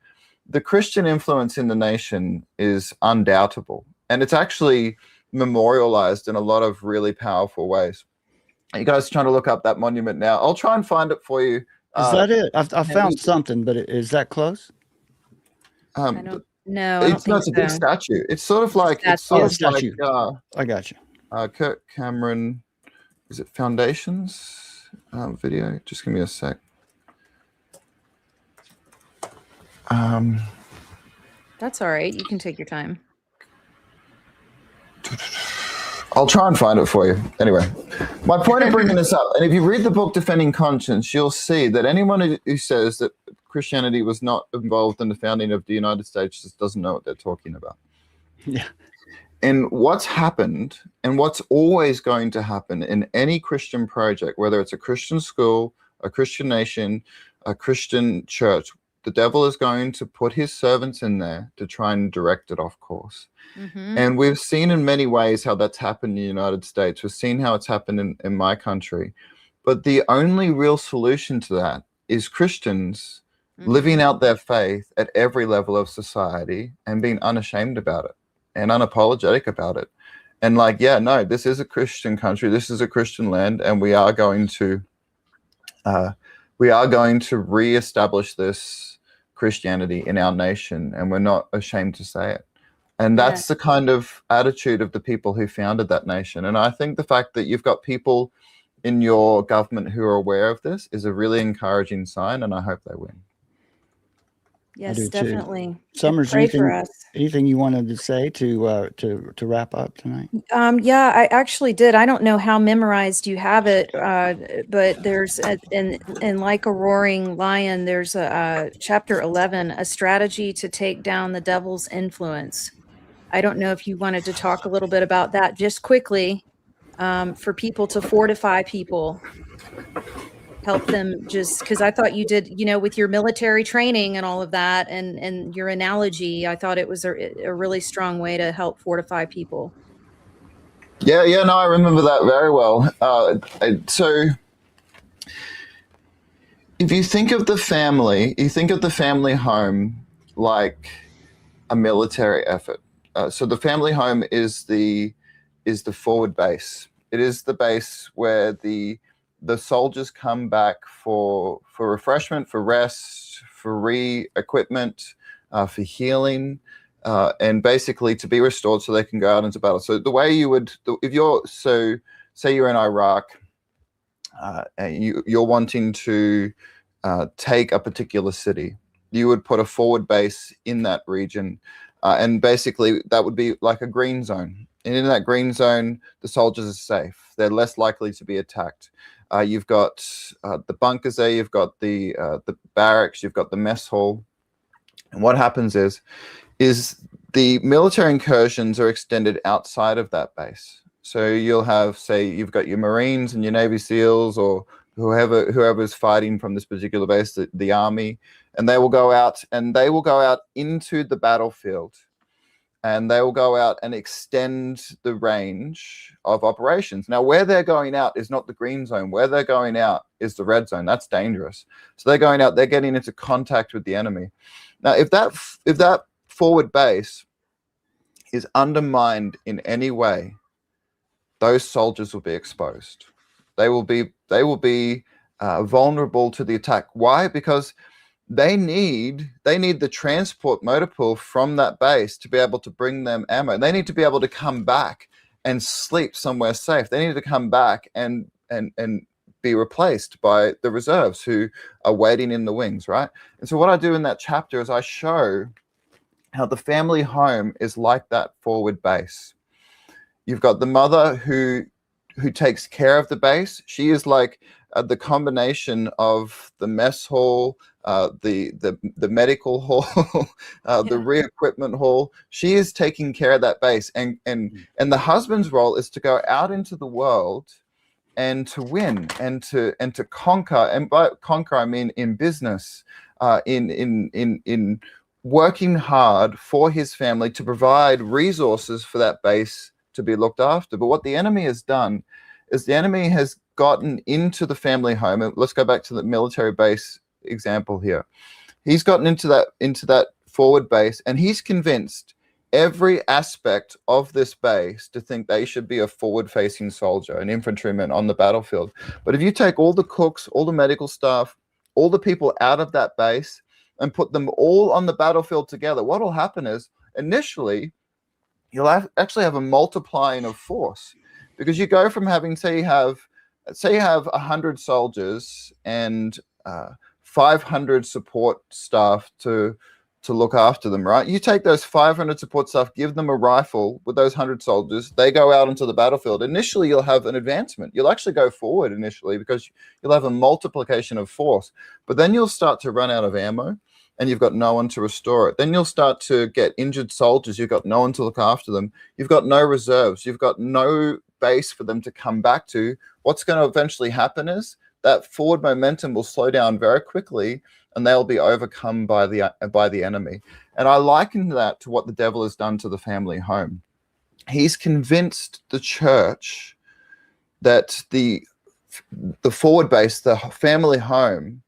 the Christian influence in the nation is undoubtable, and it's actually memorialized in a lot of really powerful ways. Are you guys trying to look up that monument now? I'll try and find it for you. Is that it? I found something, but is that close? I don't know. I don't think it's a big so. statue. It's sort of like statue. like I got you. Kirk Cameron. Is it Foundations video? Just give me a sec. That's all right. You can take your time. I'll try and find it for you. Anyway, my point of bringing this up, and if you read the book Defending Conscience, you'll see that anyone who says that Christianity was not involved in the founding of the United States just doesn't know what they're talking about. Yeah. And what's happened, and what's always going to happen in any Christian project, whether it's a Christian school, a Christian nation, a Christian church, the devil is going to put his servants in there to try and direct it off course. Mm-hmm. And we've seen in many ways how that's happened in the United States. We've seen how it's happened in my country. But the only real solution to that is Christians living out their faith at every level of society and being unashamed about it and unapologetic about it. And like, yeah, no, this is a Christian country. This is a Christian land. And we are going to reestablish this Christianity in our nation. And we're not ashamed to say it. And that's the kind of attitude of the people who founded that nation. And I think the fact that you've got people in your government who are aware of this is a really encouraging sign, and I hope they win. Yes, definitely. Summers, pray for us. Anything you wanted to say to wrap up tonight? Yeah, I actually did. I don't know how memorized you have it, but there's in Like a Roaring Lion, there's a chapter 11, a strategy to take down the devil's influence. I don't know if you wanted to talk a little bit about that just quickly, for people to fortify people, help them, just because I thought you did, with your military training and all of that, and your analogy, I thought it was a really strong way to help fortify people. Yeah, no, I remember that very well. So if you think of the family home like a military effort. So the family home is the forward base. It is the base where the soldiers come back for refreshment, for rest, for re-equipment, for healing, and basically to be restored so they can go out into battle. So the way you would, say you're in Iraq, and you're wanting to take a particular city, you would put a forward base in that region. And basically that would be like a green zone. And in that green zone, the soldiers are safe. They're less likely to be attacked. You've got the bunkers there. You've got the barracks. You've got the mess hall. And what happens is the military incursions are extended outside of that base. So you'll have, say, you've got your Marines and your Navy SEALs, or whoever's fighting from this particular base, the army, and they will go out into the battlefield, and they will go out and extend the range of operations. Now, where they're going out is not the green zone. Where they're going out is the red zone. That's dangerous. So they're going out, they're getting into contact with the enemy. Now, if that forward base is undermined in any way, those soldiers will be exposed. They will be vulnerable to the attack. Why? Because they need the transport motor pool from that base to be able to bring them ammo. They need to be able to come back and sleep somewhere safe. They need to come back and be replaced by the reserves who are waiting in the wings, right? And so what I do in that chapter is I show how the family home is like that forward base. You've got the mother who takes care of the base. She is like the combination of the mess hall, the medical hall, the re-equipment hall. She is taking care of that base, and the husband's role is to go out into the world and to win and to conquer. And by conquer, I mean in business, in working hard for his family to provide resources for that base to be looked after. But what the enemy has done is the enemy has gotten into the family home. And let's go back to the military base example here. He's gotten into that forward base, and he's convinced every aspect of this base to think they should be a forward-facing soldier, an infantryman on the battlefield. But if you take all the cooks, all the medical staff, all the people out of that base and put them all on the battlefield together, what will happen is initially you'll actually have a multiplying of force, because you go from having, say you have 100 soldiers and 500 support staff to look after them, right? You take those 500 support staff, give them a rifle with those 100 soldiers, they go out into the battlefield. Initially, you'll have an advancement. You'll actually go forward initially because you'll have a multiplication of force. But then you'll start to run out of ammo and you've got no one to restore it. Then you'll start to get injured soldiers. You've got no one to look after them. You've got no reserves. You've got no base for them to come back to. What's going to eventually happen is that forward momentum will slow down very quickly, and they'll be overcome by the enemy. And I liken that to what the devil has done to the family home. He's convinced the church that the forward base, the family home,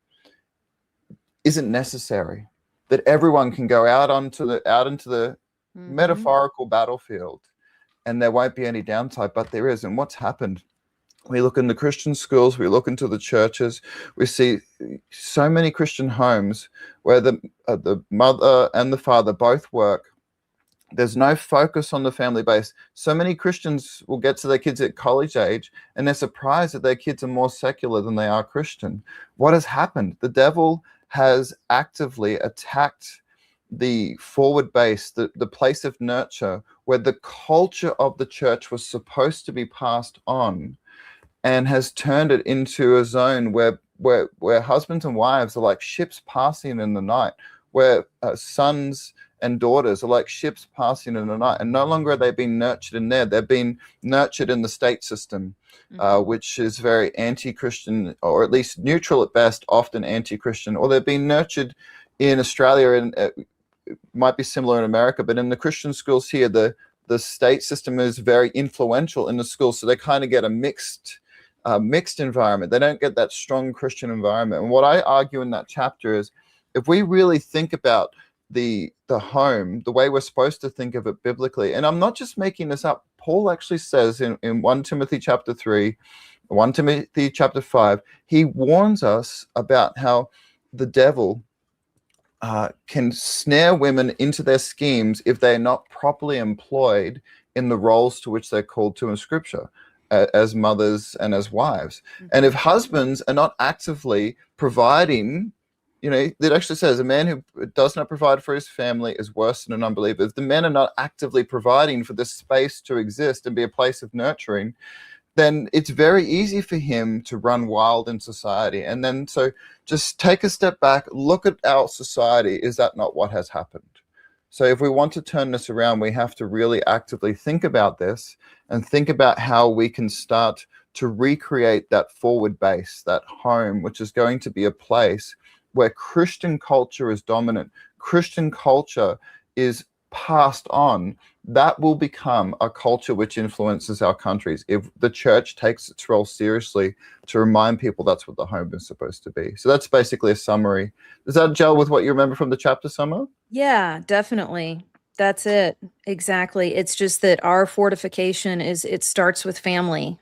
isn't necessary. That everyone can go out into the metaphorical battlefield, and there won't be any downside. But there is. And what's happened? We look in the Christian schools, we look into the churches, we see so many Christian homes where the mother and the father both work. There's no focus on the family base. So many Christians will get to their kids at college age and they're surprised that their kids are more secular than they are Christian. What has happened? The devil has actively attacked the forward base, the place of nurture, where the culture of the church was supposed to be passed on, and has turned it into a zone where husbands and wives are like ships passing in the night, where sons and daughters are like ships passing in the night, and no longer are they being nurtured in there. They're being nurtured in the state system, which is very anti-Christian, or at least neutral at best, often anti-Christian, or they're being nurtured in Australia, and it might be similar in America, but in the Christian schools here, the state system is very influential in the schools, so they kind of get a mixed environment. They don't get that strong Christian environment. And what I argue in that chapter is, if we really think about the home, the way we're supposed to think of it biblically, and I'm not just making this up, Paul actually says in 1 Timothy chapter 3, 1 Timothy chapter 5, he warns us about how the devil can snare women into their schemes if they're not properly employed in the roles to which they're called to in Scripture, as mothers and as wives. And if husbands are not actively providing, it actually says a man who does not provide for his family is worse than an unbeliever. If the men are not actively providing for this space to exist and be a place of nurturing, then it's very easy for him to run wild in society. And then, so just take a step back, look at our society. Is that not what has happened? So if we want to turn this around, we have to really actively think about this and think about how we can start to recreate that forward base, that home, which is going to be a place where Christian culture is dominant. Christian culture is passed on. That will become a culture which influences our countries if the church takes its role seriously to remind people that's what the home is supposed to be. So that's basically a summary. Does that gel with what you remember from the chapter, Summer? Yeah, definitely. That's it. Exactly. It's just that our fortification it starts with family.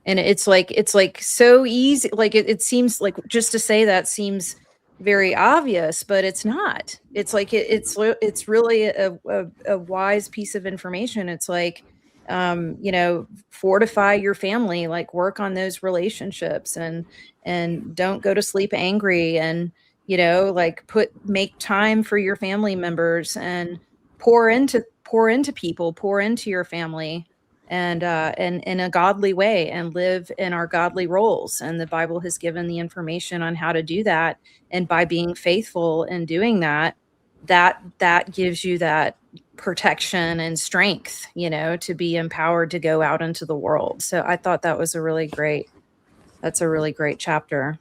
And it's like so easy. Like it seems like, just to say that seems very obvious, but it's not. It's like it's really a wise piece of information. It's like, fortify your family, like work on those relationships, and don't go to sleep angry, and like make time for your family members, and pour into people, pour into your family, and in a godly way, and live in our godly roles. And the Bible has given the information on how to do that. And by being faithful and doing that gives you that protection and strength, to be empowered to go out into the world. So I thought that was a really great chapter.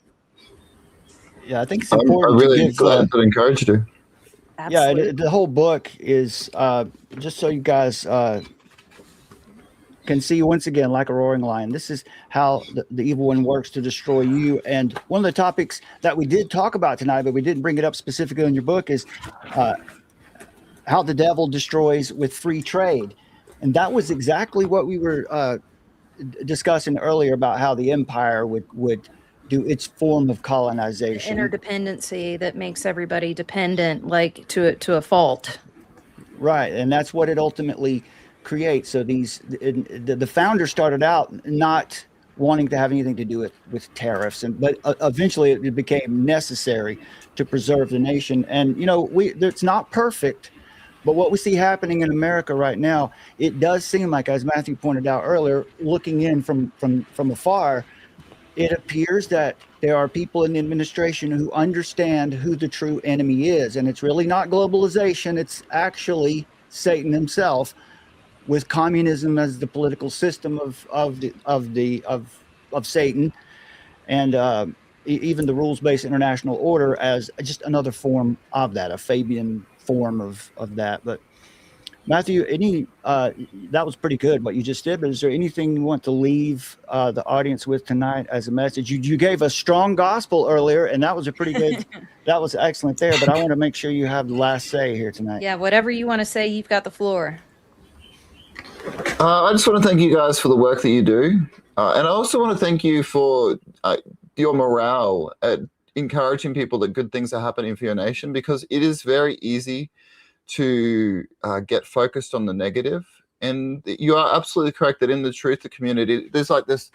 Yeah, I think it's I'm important. really glad that encouraged you. Absolutely. Yeah, the whole book is just so you guys can see once again, like a roaring lion. This is how the evil one works to destroy you. And one of the topics that we did talk about tonight, but we didn't bring it up specifically in your book, is how the devil destroys with free trade. And that was exactly what we were discussing earlier about how the empire would do its form of colonization. Interdependency that makes everybody dependent, like to a fault. Right, and that's what it ultimately creates. So the founder started out not wanting to have anything to do with tariffs, but eventually it became necessary to preserve the nation. And it's not perfect, but what we see happening in America right now, it does seem like, as Matthew pointed out earlier, looking in from afar, it appears that there are people in the administration who understand who the true enemy is, and it's really not globalization; it's actually Satan himself, with communism as the political system of Satan, and even the rules-based international order as just another form of that, a Fabian form of that. But Matthew, that was pretty good what you just did, but is there anything you want to leave the audience with tonight as a message? You gave a strong gospel earlier, and that was a pretty good, that was excellent there, but I want to make sure you have the last say here tonight. Yeah, whatever you want to say, you've got the floor. I just want to thank you guys for the work that you do. And I also want to thank you for your morale at encouraging people that good things are happening for your nation, because it is very easy to get focused on the negative. And you are absolutely correct that in the truth community, there's this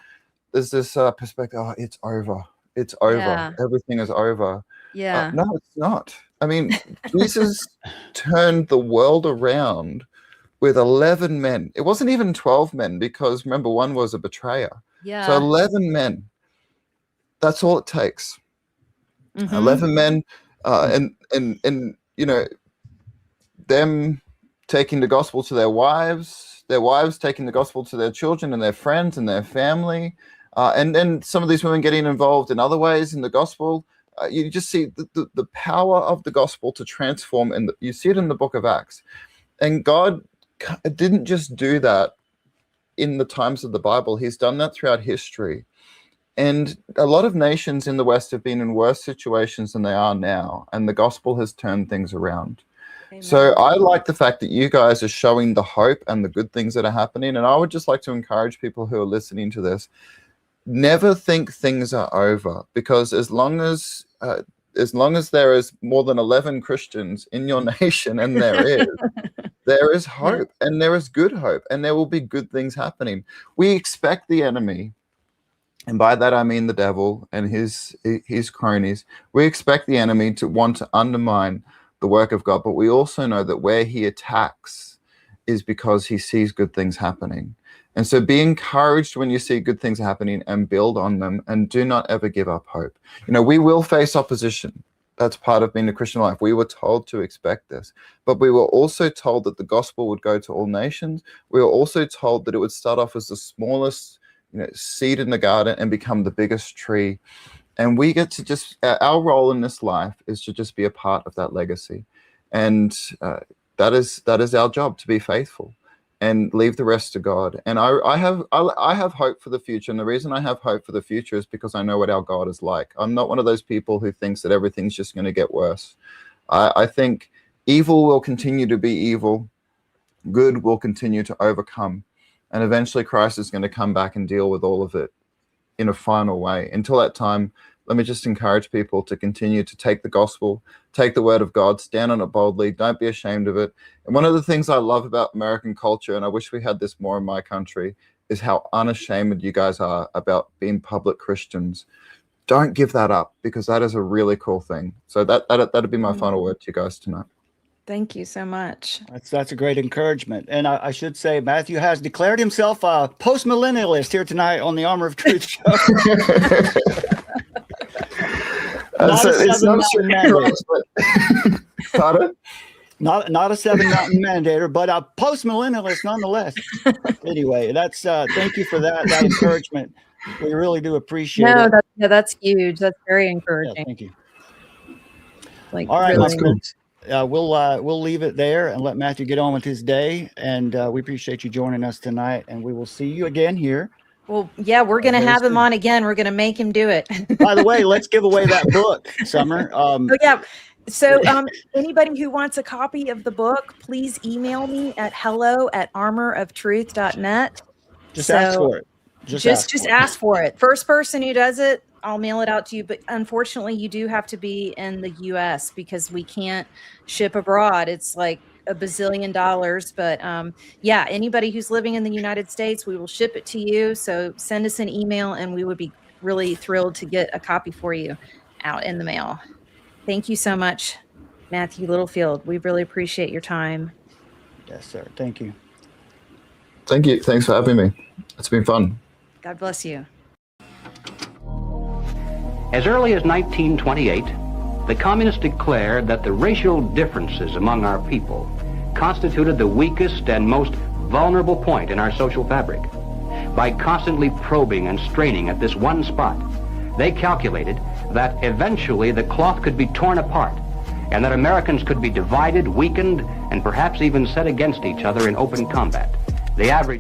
perspective, oh, it's over. It's over. Yeah. Everything is over. Yeah. No, it's not. I mean, Jesus turned the world around with 11 men. It wasn't even 12 men, because remember, one was a betrayer. Yeah. So 11 men. That's all it takes. Mm-hmm. 11 men, and them taking the gospel to their wives taking the gospel to their children and their friends and their family, and then some of these women getting involved in other ways in the gospel. You just see the power of the gospel to transform, and you see it in the book of Acts. And God didn't just do that in the times of the Bible. He's done that throughout history. And a lot of nations in the West have been in worse situations than they are now, and the gospel has turned things around. Amen. So I like the fact that you guys are showing the hope and the good things that are happening. And I would just like to encourage people who are listening to this, never think things are over, because as long as there is more than 11 Christians in your nation, and there is hope, and there is good hope, and there will be good things happening. We expect the enemy, and by that I mean the devil and his cronies. We expect the enemy to want to undermine the work of God, but we also know that where he attacks is because he sees good things happening. And so be encouraged when you see good things happening, and build on them, and do not ever give up hope. We will face opposition. That's part of being a Christian life. We were told to expect this, but we were also told that the gospel would go to all nations. We were also told that it would start off as the smallest seed in the garden and become the biggest tree. And we get to just, our role in this life is to just be a part of that legacy. And that is our job, to be faithful and leave the rest to God. And I have hope for the future. And the reason I have hope for the future is because I know what our God is like. I'm not one of those people who thinks that everything's just going to get worse. I think evil will continue to be evil. Good will continue to overcome. And eventually Christ is going to come back and deal with all of it in a final way. Until that time, let me just encourage people to continue to take the gospel, take the word of God, stand on it boldly, don't be ashamed of it. And one of the things I love about American culture, and I wish we had this more in my country, is how unashamed you guys are about being public Christians. Don't give that up, because that is a really cool thing. So that'd be my final word to you guys tonight. Thank you so much. That's a great encouragement. And I should say, Matthew has declared himself a post-millennialist here tonight on the Armor of Truth show. It's not Pardon? Not a Seven Mountain mandator, but a post-millennialist nonetheless. Anyway, that's thank you for that encouragement. We really do appreciate it. That's huge. That's very encouraging. Yeah, thank you. All right, really cool. We'll leave it there and let Matthew get on with his day. And we appreciate you joining us tonight. And we will see you again here. Well, yeah, we're going to have him on again. We're going to make him do it. By the way, let's give away that book, Summer. Oh, yeah. So anybody who wants a copy of the book, please email me at hello@armoroftruth.net. Just ask for it. Just ask for it. First person who does it, I'll mail it out to you. But unfortunately, you do have to be in the US because we can't ship abroad. It's like $1 bazillion. But yeah, anybody who's living in the United States, we will ship it to you. So send us an email and we would be really thrilled to get a copy for you out in the mail. Thank you so much, Matthew Littlefield. We really appreciate your time. Yes, sir. Thank you. Thank you. Thanks for having me. It's been fun. God bless you. As early as 1928, the communists declared that the racial differences among our people constituted the weakest and most vulnerable point in our social fabric. By constantly probing and straining at this one spot, they calculated that eventually the cloth could be torn apart and that Americans could be divided, weakened, and perhaps even set against each other in open combat. The average